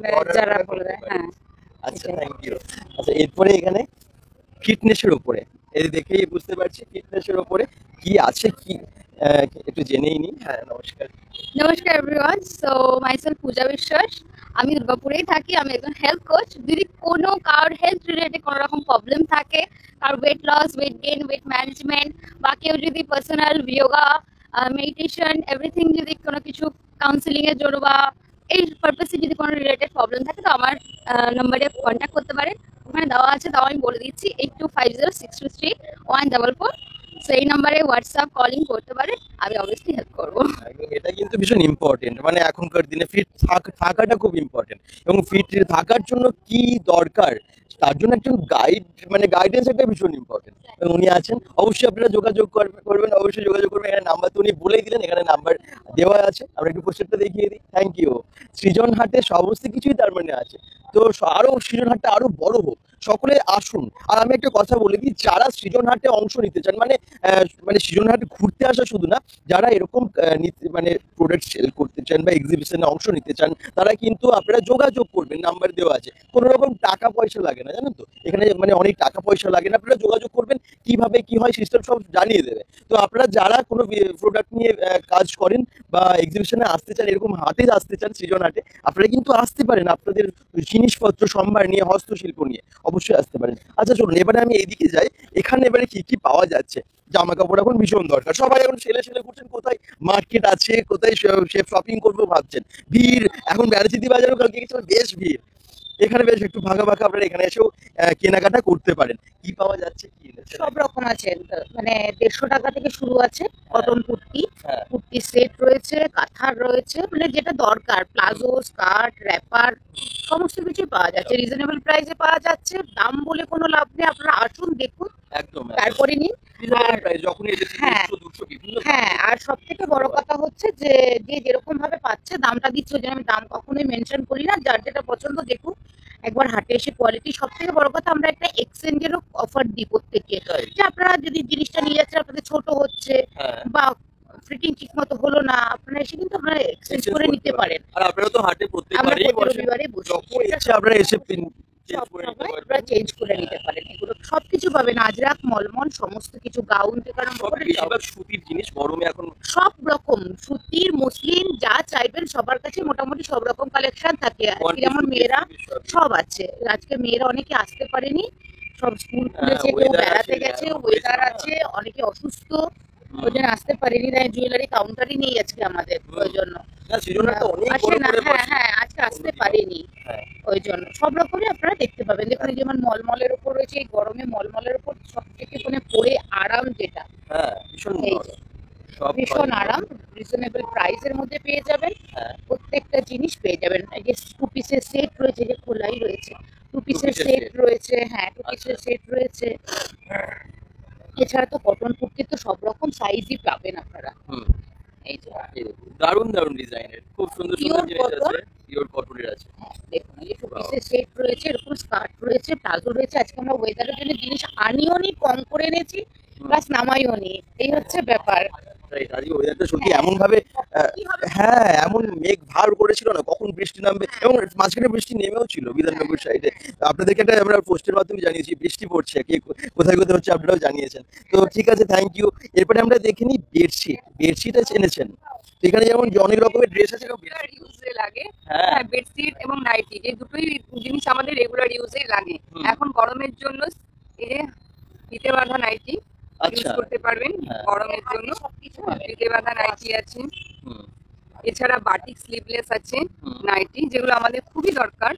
তারপরে যারা বলবে। হ্যাঁ, আচ্ছা, এটাই। Thank you. আচ্ছা, এরপরে এখানে ফিটনেসের উপরে, এই দেখেই বুঝতে পারছি ফিটনেসের উপরে কি আছে, কি একটু জেনেই নিই। হ্যাঁ, নমস্কার। নমস্কার এভরিওয়ান, সো মাইসেলফ পূজা বিশ্বাস। আমি দুর্গাপুরেই থাকি, আমি একজন হেলথ কোচ। যদি কোনো কারোর হেলথ রিলেটেড কোনো রকম প্রবলেম থাকে, কার weight loss, weight gain, weight management, বা কেউ যদি পার্সোনাল যোগা, মেডিটেশন, এভরিথিং যদি কোনো কিছু কাউন্সিলিং এর জন্য বা এই পারপাসে যদি কোনো রিলেটেড প্রবলেম থাকে, তো আমার নাম্বারে কন্ট্যাক্ট করতে পারেন। ওখানে দেওয়া আছে, তাও আমি বলে দিচ্ছি 8250623144। সেই নাম্বারে হোয়াটসঅ্যাপ কলিং করতে পারেন, আমি অবভিয়াসলি হেল্প করবো। একদম, এটা কিন্তু ভীষণ ইম্পর্টেন্ট, মানে এখনকার দিনে ফিট থাকাটা খুব ইম্পর্টেন্ট। এবং ফিট থাকার জন্য কি দরকার তার জন্য একজন গাইড, মানে গাইডেন্স একটা ভীষণ ইম্পর্টেন্ট। উনি আছেন, অবশ্যই আপনারা যোগাযোগ করবেন, অবশ্যই যোগাযোগ করবেন। এখানে নাম্বার তো উনি বলেই দিলেন, এখানে নাম্বার দেওয়া আছে, আমরা একটু পোস্টারটা দেখিয়ে দিই। Thank you. সৃজন হাটে সমস্ত কিছুই তার মানে আছে। তো আরো সৃজন হাটটা আরো বড় হোক, সকলে আসুন। আর আমি একটা কথা বলে দিই, যারা সৃজন হাটে অংশ নিতে চান, মানে সৃজন হাটে ঘুরতে আসা শুধু না, যারা এরকম মানে প্রোডাক্ট সেল করতে চান বা এক্সিবিশনে অংশ নিতে চান, তারা কিন্তু আপনারা যোগাযোগ করবেন, নাম্বার দেওয়া আছে। কোনো রকম টাকা পয়সা লাগে না, জানেন তো, এখানে মানে অনেক টাকা পয়সা লাগে না। আপনারা যোগাযোগ করবেন, কিভাবে কি হয় সিস্টেম সব জানিয়ে দেবে। তো আপনারা যারা কোনো প্রোডাক্ট নিয়ে কাজ করেন বা এক্সিবিশনে আসতে চান, এরকম হাটে আসতে চান, সৃজন হাটে, আপনারা কিন্তু আসতে পারেন আপনাদের জিনিসপত্র সম্ভার নিয়ে, হস্তশিল্প নিয়ে অবশ্যই আসতে পারেন। আচ্ছা চলুন, এবারে আমি এইদিকে যাই। এখানে এবারে কি কি পাওয়া যাচ্ছে? জামা কাপড় এখন ভীষণ দরকার, সবাই এখন ছেলে ঘুরছেন, কোথায় মার্কেট আছে, কোথায় শপিং করবো ভাবছেন। ভিড় এখন ব্যারাচিতি বাজারেও কালকে গেছিলাম, বেশ ভিড়। এখানে বেশ একটু ফাঁকা ফাঁকা, আপনারা এখানে এসেও কেনাকাটা করতে পারেন। কি পাওয়া যাচ্ছে, কি এনেছেন? সব রকম আছে, মানে 150 টাকা থেকে শুরু আছে কটন কুর্তি, হ্যাঁ। কুর্তি সেট রয়েছে, কাঁথার রয়েছে, মানে যেটা দরকার, প্লাজো, স্কার্ট, র্যাপার, সমস্ত কিছু পাওয়া যাচ্ছে। রিজনেবল প্রাইসে পাওয়া যাচ্ছে, দাম বলে কোনো লাভ নেই। আপনারা আসুন, দেখুন, একদম তারপরে নিন। যখনই হ্যাঁ। 150-200 বিভিন্ন হ্যাঁ, আর সব থেকে বড় কথা হচ্ছে যে যে যেরকম ভাবে পাচ্ছে, দামটা দিচ্ছে, ওই জন্য আমি দাম কখনোই মেনশন করি না। যার যেটা পছন্দ দেখুন, একবার হাটে এসে কোয়ালিটি। সব থেকে বড় কথা, আমরা একটা এক্সচেঞ্জেরও অফার দিই প্রত্যেককে, যে আপনারা যদি জিনিসটা নিয়ে যাচ্ছেন, আপনাদের ছোট হচ্ছে হ্যাঁ। বা ফিটিং ঠিক মতো হলো না, আপনারা এসে কিন্তু আপনারা এক্সচেঞ্জ করে নিতে পারেন। আর আপনারা তো হাটে আমরা প্রত্যেকবারই প্রতি বসেন, রবিবারে বসি, যখন সেটা ইচ্ছে আপনারা এসে চেঞ্জ সব করে নিতে সময় পারবেন। আপনারা চেঞ্জ করে নিতে পারেন। এগুলো সবকিছু পাবেন, আজরাক, মলমল, সমস্ত কিছু, গাউন থেকে আরম্ভ সব করে সব। বেশিরভাগ সুতির জিনিস, গরমে এখন সব রকম সুতির, মসলিন, যা চাইবেন সবার কাছে মোটামুটি সব রকম কালেকশন থাকে। আজকে যেমন মেয়েরা সব আছে, আজকে মেয়েরা অনেকে আসতে পারেনি, সব স্কুল খুলেছে, কেউ weather বেড়াতে আছে, গেছে, এখন ওয়েদার হয়েছে, আছে, অনেকে অসুস্থ, ওই জন্য আসতে পারেনি। তাই জুয়েলারি কাউন্টারই নেই আজকে আমাদের, ওই জন্য না, সৃজনহাটটা অনেক আসে বড় না। করে হ্যাঁ বসে। হ্যাঁ, আজকে আসতে পারেনি, হ্যাঁ। ওই জন্য সব রকমই আপনারা দেখতে পাবেন। দেখুন, এই যেমন মলমলের উপর রয়েছে, এই গরমে মলমলের উপর সব থেকে মানে পরে আরাম যেটা, হ্যাঁ, ভীষণ এই ভালো। যে সব ভীষণ ভালো। আরাম, রিজনেবল প্রাইসের মধ্যে পেয়ে যাবেন। হ্যাঁ। প্রত্যেকটা জিনিস পেয়ে যাবেন। এই যে 2 পিসের সেট রয়েছে, যে খোলাই রয়েছে, 2 পিসের পিসের সেট set। রয়েছে। হ্যাঁ, 2 পিসের আচ্ছা। সেট রয়েছে। এছাড়া তো কটন কুর্তি তো সব রকম সাইজই পাবেন আপনারা। হুম। এই যে এই দেখুন, দারুণ দারুণ ডিজাইনের, খুব সুন্দর সুন্দর Pure জিনিস cotton। আছে, পিওর কটনের আছে। দেখুন, এই যে 2 পিসের সেট রয়েছে, এরকম স্কার্ট রয়েছে, প্লাজো রয়েছে। আজকে আমরা ওয়েদারের জন্য জিনিস আনিও নি, কম করে এনেছি, প্লাস নামাইও নি, এই হচ্ছে ব্যাপার। রাইট, আজকে ওয়েদারটা সত্যি এমন ভাবে কি হবে? হ্যাঁ, এমন মেঘ ভার করেছিল না, কখন বৃষ্টি নামবে, এবং মাঝখানে বৃষ্টি নেমেও ছিল বিধাননগর সাইডে। আপনাদেরকে একটা আমরা পোস্টের মাধ্যমে জানিয়েছি বৃষ্টি পড়ছে, কে কোথায় কোথায় হচ্ছে আপনারাও জানিয়েছেন। তো ঠিক আছে, থ্যাংক ইউ। এরপরে আমরা দেখে নিই বেডশিট এনেছেন। তো এখানে যেমন অনেক রকমের ড্রেস আছে, রেগুলার ইউজে লাগে। হ্যাঁ। হ্যাঁ, বেডশিট এবং নাইটি, এই দুটোই জিনিস আমাদের রেগুলার ইউজে লাগে। হুম। এখন গরমের জন্য এই যে ফিতে বাঁধা নাইটি ইউজ আচ্ছা। করতে পারবেন, হ্যাঁ। গরমের জন্য সবকিছু ফিতে বাঁধা নাইটি আছে। হুম, এছাড়া বাটিক স্লিভলেস আছে হুম। নাইটি, যেগুলো আমাদের খুবই দরকার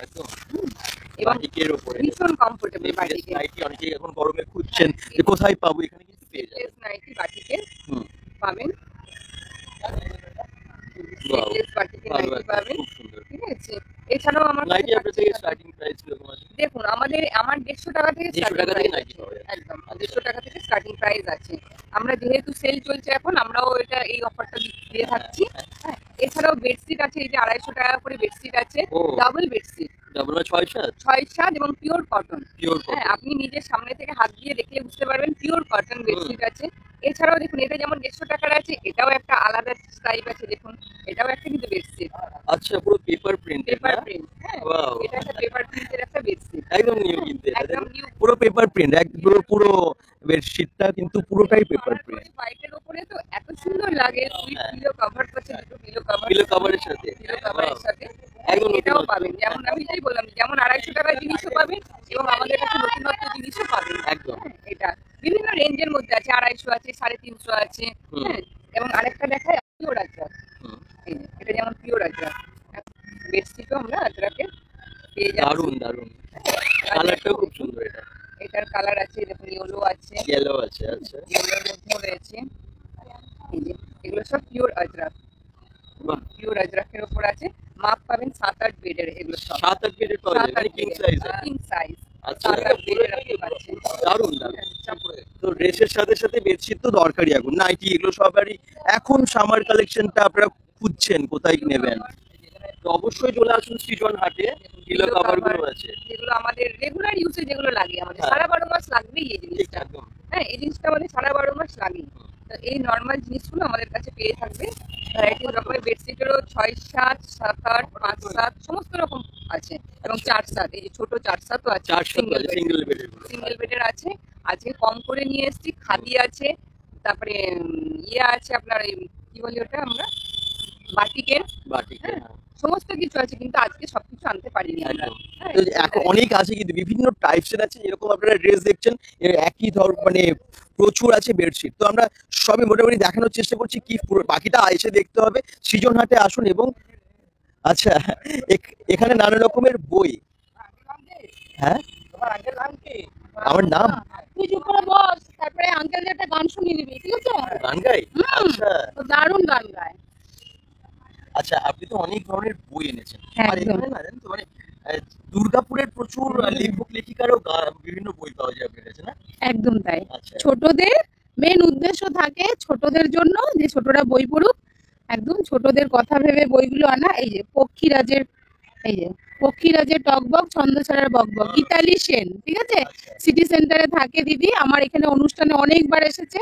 একদম। এবং বাটিকের উপরে ভীষণ কমফোর্টেবল বাটিকে। নাইটি অনেকেই এখন গরমে খুঁজছেন যে কোথায় পাবো, এখানে কিন্তু পেয়ে যাবেন। নাইটি বাটিকে হুম। পাবেন, Wow, স্লিভলেস বাটিকে ভালো নাইটি আছে, পাবেন, খুব সুন্দর। ঠিক আছে। এছাড়াও আমার নাইটি কাছে আপনার থেকে থাকছে- স্টার্টিং প্রাইস কিরকম আছে? দেখুন, আমার 150 টাকা থেকে 150 starting টাকা থেকে price নাইটি আছে। পাওয়া যায়। একদম 150 টাকা থেকে স্টার্টিং প্রাইস আছে। আমরা যেহেতু সেল চলছে এখন, আমরাও এটা এই অফারটা দিয়ে থাকছি। হ্যাঁ, এছাড়াও বেডশিট আছে, এই যে 250 টাকা করে বেডশিট আছে, ও। ডাবল বেডশিট, ডাবল 6-7 6-7 এবং পিওর কটন। পিওর হ্যাঁ, আপনি নিজের সামনে থেকে হাত দিয়ে দেখলে বুঝতে পারবেন পিওর কটন বেডশিট আছে। এছাড়াও দেখুন, এটা যেমন 150 টাকার আছে, এটাও একটা আলাদা টাইপ আছে। দেখুন, এটাও একটা কিন্তু বেডশিট, আচ্ছা, পুরো পেপার প্রিন্ট। Paper print. হ্যাঁ, Wow. এটা একটা পেপার প্রিন্টের একটা বেডশিট, একদম নিউ কিনতে, একদম নিউ। পুরো পেপার প্রিন্ট, পুরো পুরো বেডশিটটা কিন্তু পুরোটাই পেপার প্রিন্ট। হোয়াইটের উপরে তো এত সুন্দর লাগে, সুইট পিলো কভার পাচ্ছে, দুটো পিলো কভার, পিলো কভারের সাথে পিলো কভারের সাথে একদম এটাও নতুনত্ব। পাবেন। যেমন আমি যেই বললাম, যেমন 250 টাকার জিনিসও পাবেন এবং আমাদের কাছে নতুনত্ব জিনিসও পাবেন। একদম। এটা বিভিন্ন রেঞ্জের মধ্যে আছে, 250 আছে, 350 আছে। হ্যাঁ, এবং আরেকটা দেখায় পিওর আজরাক। এই যে, এটা যেমন পিওর আজরাক, বেডশিটও আমরা আজরাকের পেয়ে যাচ্ছি। দারুন দারুন, কালারটাও খুব সুন্দর। এটা এটার কালার আছে, দেখুন ইয়েলো আছে, ইয়েলো আছে। আচ্ছা ইয়েলোর মধ্যেও রয়েছে। এই যে এগুলো সব পিওর আজরাক, বাহ, পিওর আজরাকের উপর আছে। মাপ পাবেন 7-8 বেডের, এগুলো সব 7-8 বেডের পাওয়া যায়, মানে কিং সাইজ। কিং সাইজ আচ্ছা 7-8 বেডের আপনি পাচ্ছেন। দারুন দারুন। তো ড্রেসের সাথে সাথে বেডশিট তো দরকারি, এখন নাইটি এগুলো সবারই। এখন সামার কালেকশনটা আপনারা খুঁজছেন কোথায় নেবেন, তো অবশ্যই চলে আসুন সৃজন হাটে। পিলো কভার গুলো আছে, যেগুলো আমাদের রেগুলার ইউজে যেগুলো লাগে, আমাদের হ্যাঁ। সারা 12 মাস লাগবেই এই ঠিক জিনিসটা। একদম। হ্যাঁ, এই জিনিসটা আমাদের সারা 12 মাস লাগেই। তো এই নর্মাল জিনিসগুলো আমাদের কাছে পেয়ে থাকবে। ভ্যারাইটি রকমের বেডশিটেরও 6-7, 7-8, 5-7 সমস্ত রকম আছে, এবং 4-7, এই যে ছোট 4-7ও আছে, 4 সিঙ্গেল বেড, সিঙ্গেল বেডের গুলো। সিঙ্গেল বেডের আছে। আজকে কম করে নিয়ে এসেছি, খাদি আছে, তারপরে ইয়ে আছে আপনার, এই কি বলি ওটা আমরা, বাটিকের, বাটিক, হ্যাঁ, সমস্ত কিছু আছে, কিন্তু আজকে সবকিছু আনতে পারিনি আমরা। একদম। হ্যাঁ, তো এখন অনেক আছে, কিন্তু বিভিন্ন টাইপসের আছে। যেরকম আপনারা ড্রেস দেখছেন, এর একই ধর মানে প্রচুর আছে বেডশিট। তো আমরা সবই মোটামুটি দেখানোর চেষ্টা করছি, কি বাকিটা এসে দেখতে হবে। সৃজন হাটে আসুন। এবং আচ্ছা, এখানে নানা রকমের বই। হ্যাঁ, আমার নাম তুই চুপ করে বস, তারপরে আঙ্কেল একটা গান শুনিয়ে দিবি, ঠিক আছে? গান গাই। আচ্ছা ও দারুণ গান গায়। আচ্ছা, আপনি তো অনেক ধরনের বই এনেছেন। আর একদম। এখানে না জানেন তো, মানে দুর্গাপুরের প্রচুর লেখক লেখিকারও বিভিন্ন বই পাওয়া যায় আপনার কাছে, না? একদম তাই। আচ্ছা ছোটদের মেন উদ্দেশ্য থাকে ছোটদের জন্য, যে ছোটরা বই পড়ুক, একদম ছোটদের কথা ভেবে বইগুলো আনা। এই যে পক্ষীরাজের, এই যে পক্ষীরাজের টকবক, ছন্দ ছাড়ার বকবক, গীতালি সেন, ঠিক আছে? সিটি সেন্টারে থাকে দিদি, আমার এখানে অনুষ্ঠানে অনেকবার এসেছে,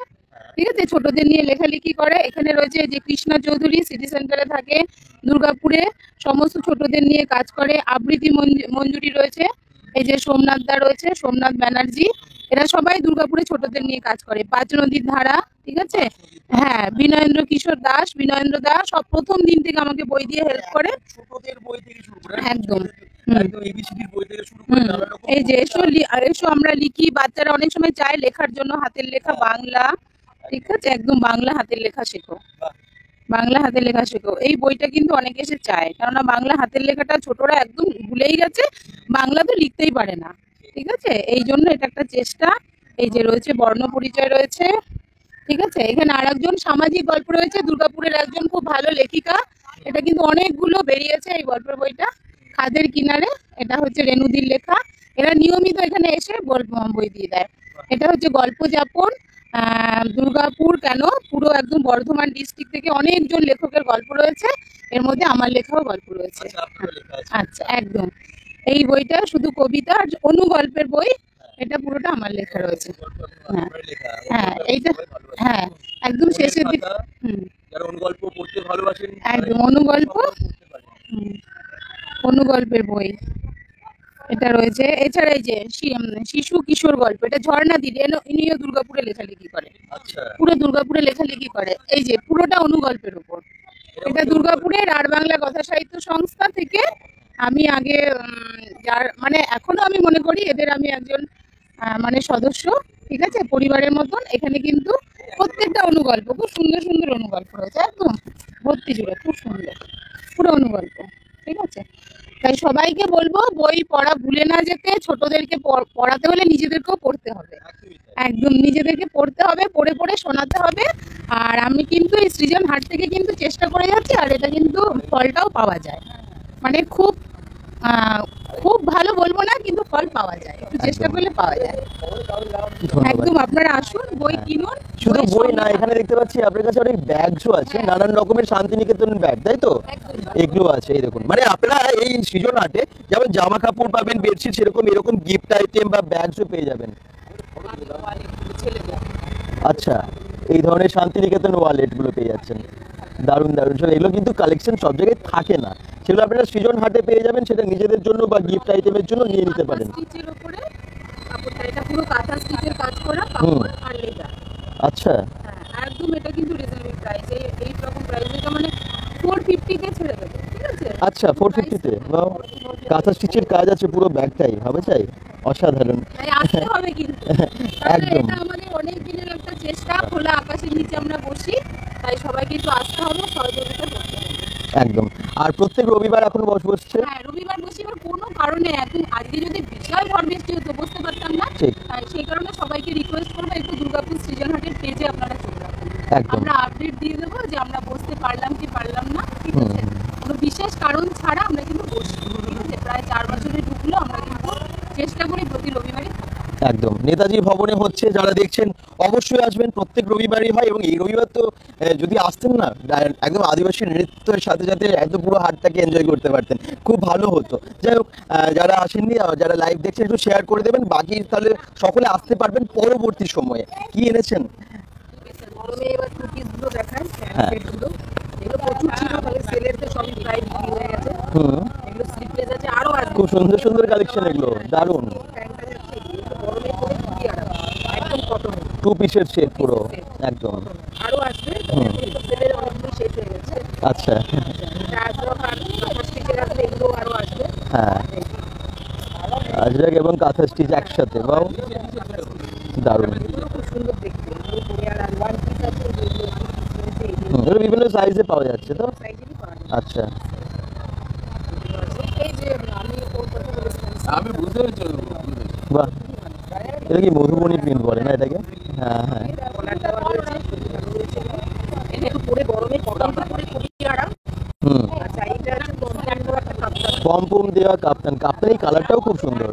ঠিক আছে? ছোটদের নিয়ে লেখালেখি করে। এখানে রয়েছে যে কৃষ্ণা চৌধুরী, সিটি সেন্টারে থাকে, দুর্গাপুরে সমস্ত ছোটদের নিয়ে কাজ করে। আবৃত্তি মঞ্জুরি রয়েছে, এই যে সোমনাথ দা রয়েছে, সোমনাথ ব্যানার্জি, এরা সবাই দুর্গাপুরে ছোটদের নিয়ে কাজ করে। পাঁচ নদীর ধারা, ঠিক আছে? হ্যাঁ, বিনয়েন্দ্র কিশোর দাস, বিনয়েন্দ্র দাস সব প্রথম দিন থেকে আমাকে বই দিয়ে হেল্প করে। ছোটদের বই থেকে শুরু করে একদম। হুম। একদম এবিসিডির বই থেকে শুরু করে নানা রকম এই যে এসো এসো আমরা লিখি, বাচ্চারা অনেক সময় চায় লেখার জন্য, হাতের লেখা বাংলা, ঠিক আছে? একদম বাংলা হাতের লেখা শেখো, বাংলা হাতের লেখা শেখো। এই বইটা কিন্তু অনেকে এসে চায়, কেননা বাংলা হাতের লেখাটা ছোটরা একদম ভুলেই গেছে, বাংলা তো লিখতেই পারে না, ঠিক আছে? এই জন্য এটা একটা চেষ্টা। এই যে রয়েছে বর্ণ পরিচয় রয়েছে, ঠিক আছে? এখানে আরেকজন সামাজিক গল্প রয়েছে, দুর্গাপুরের একজন খুব ভালো লেখিকা, এটা কিন্তু অনেকগুলো বেরিয়েছে এই গল্পের বইটা। খাদের কিনারে, এটা হচ্ছে রেনুদির লেখা। এরা নিয়মিত এখানে এসে গল্প বই দিয়ে দেয়। এটা হচ্ছে গল্প যাপন, দুর্গাপুর কেন, পুরো একদম বর্ধমান ডিস্ট্রিক্ট থেকে অনেকজন লেখকের গল্প রয়েছে, এর মধ্যে আমার লেখাও গল্প রয়েছে। আচ্ছা আপনারও লেখা আছে। আচ্ছা, একদম। এই বইটা শুধু কবিতা আর অনুগল্পের বই, এটা পুরোটা আমার লেখা রয়েছে। হ্যাঁ আপনার লেখা। হ্যাঁ, এইটা সবাই ভালোবাসে। হ্যাঁ, একদম শেষের দিকে। কথা, হুম, যারা অনুগল্প পড়তে ভালোবাসেন, একদম অনুগল্প, পড়তে পারেন। হুম, অনুগল্পের বই এটা রয়েছে। এছাড়া এই যে শিশু কিশোর গল্প, এটা ঝর্ণা দিদি, ইনিও দুর্গাপুরে লেখালেখি করে, আচ্ছা পুরো দুর্গাপুরে লেখালেখি করে। এই যে পুরোটা অনুগল্পের উপর। এটা দুর্গাপুরের আর বাংলা কথা সাহিত্য সংস্থা থেকে আমি আগে যার মানে এখনো আমি মনে করি এদের আমি একজন মানে সদস্য, ঠিক আছে? পরিবারের মতন। এখানে কিন্তু প্রত্যেকটা অনুগল্প খুব সুন্দর সুন্দর অনুগল্প রয়েছে, একদম ভর্তি জুড়ে, খুব সুন্দর পুরো অনুগল্প, ঠিক আছে? তাই সবাইকে বলবো বই পড়া ভুলে না যেতে, ছোটদেরকে পড়াতে হলে নিজেদেরকেও পড়তে হবে, একদম নিজেদেরকে পড়তে হবে, পড়ে পড়ে শোনাতে হবে। আর আমি কিন্তু এই সৃজন হাট থেকে কিন্তু চেষ্টা করে যাচ্ছি, আর এটা কিন্তু ফলটাও পাওয়া যায়, মানে খুব খুব ভালো বলবো না, কিন্তু ফল পাওয়া যায়, একটু চেষ্টা করলে পাওয়া যায়। একদম আপনারা আসুন, বই কিনুন। শুধু বই না, সঙ্গে- এখানে দেখতে পাচ্ছি আপনার কাছে অনেক ব্যাগসও আছে, নানান রকমের শান্তিনিকেতন ব্যাগ, তাই তো? এগুলো আছে, এই দেখুন। মানে আপনারা এই সৃজন হাটে যেমন জামা কাপড় পাবেন, বেডশিট, সেরকম এরকম গিফট আইটেম বা ব্যাগসও পেয়ে যাবেন। আচ্ছা, এই ধরনের শান্তিনিকেতন ওয়ালেট গুলো পেয়ে যাচ্ছেন। দারুণ দারুণ। এগুলো কিন্তু কালেকশন সব জায়গায় থাকে না, সেগুলো আপনারা সৃজন হাটে পেয়ে যাবেন, সেটা নিজেদের জন্য বা গিফট আইটেমের জন্য নিয়ে নিতে পারেন। স্টিচের উপরে কাপড়টা এটা পুরো কাঁথা স্টিচের কাজ করা কাপড় আর লেদার। আচ্ছা হ্যাঁ একদম, এটা কিন্তু রিজনেবল প্রাইস, এই রকম প্রাইস এটা মানে 450 তে ছেড়ে দেবে, ঠিক আছে? আচ্ছা 450-তে, বাহ, কাঁথা স্টিচের কাজ আছে পুরো ব্যাগটাই, হবে চাই, অসাধারণ। তাই আসতে হবে কিন্তু। তাহলে একদম। এটা আমাদের অনেক দিনের একটা চেষ্টা, খোলা আকাশের নিচে আমরা বসি, তাই সবাইকে একটু আসতে হবে, সহযোগিতা করতে হবে। একদম। আর প্রত্যেক রবিবার এখন বসছে। হ্যাঁ রবিবার বসি, এবার কোনো কারণে এখন আজকে যদি বিশাল ঝড় বৃষ্টি হতো বসতে পারতাম না, ঠিক। তাই সেই কারণে সবাইকে রিকোয়েস্ট করবো একটু দুর্গাপুর সৃজন হাটের পেজে আপনারা চলে রাখুন, একদম। আমরা আপডেট দিয়ে দেবো যে আমরা বসতে পারলাম কি পারলাম না, ঠিক আছে? কোনো বিশেষ কারণ ছাড়া আমরা কিন্তু বসি, ঠিক আছে? প্রায় 4 বছরে ঢুকলো আমরা কিন্তু চেষ্টা করি প্রতি রবিবারে। একদম, নেতাজি ভবনে হচ্ছে, যারা দেখছেন অবশ্যই আসবেন, প্রত্যেক রবিবারই হয়। এবং এই রবিবার তো যদি আসতেন না, একদম আদিবাসী নৃত্যের সাথে সাথে এত পুরো হাটটাকে এনজয় করতে পারতেন, খুব ভালো হতো। যাই হোক, যারা আসেননি, যারা লাইভ দেখছেন একটু শেয়ার করে দেবেন, বাকি তাহলে সকলে আসতে পারবেন পরবর্তী সময়ে। কি এনেছেন? গরমে এবার টু পিসগুলো দেখায়, হ্যাঁ। সেটগুলো এগুলো প্রচুর ছিল, তাহলে সেলের তো সবই প্রায় বিক্রি হয়ে গেছে। এগুলো স্লিপলেস আছে, আরো আসবে। খুব সুন্দর সুন্দর কালেকশন, এগুলো দারুণ। প্যান্টটা যাচ্ছে, এগুলো গরমে পরে খুবই আরাম, একদম কটন, 2 পিসের সেট পুরো, একদম। আরো আসবে। সেলের অনেকগুলো শেষ হয়ে গেছে, আচ্ছা, এগুলো আরো আসবে। হ্যাঁ, আজরাক এবং কাঁথা স্টিচ একসাথে, বাহ, দারুণ। এগুলো খুব সুন্দর দেখতে, এগুলো পরে আর ওয়ান পিস আছে, এগুলো এগুলো বিভিন্ন সাইজে পাওয়া যাচ্ছে তো? সাইজেরই পাওয়া যায়। আচ্ছা, এই যে আমি ওর কথা বলেছিলাম, আমি বুঝতে পেরেছি। বাহ, এটা কি মধুবনী প্রিন্ট বলে না এটাকে? হ্যাঁ হ্যাঁ, কলার দেওয়া রয়েছে, এটা একটু পরে গরমে কটনটা পরে খুবই আরাম। আচ্ছা এইটা আছে কটন একটা কাপড়, পম দেওয়া কাপ্তান, কাপ্তান এই কালারটাও খুব সুন্দর।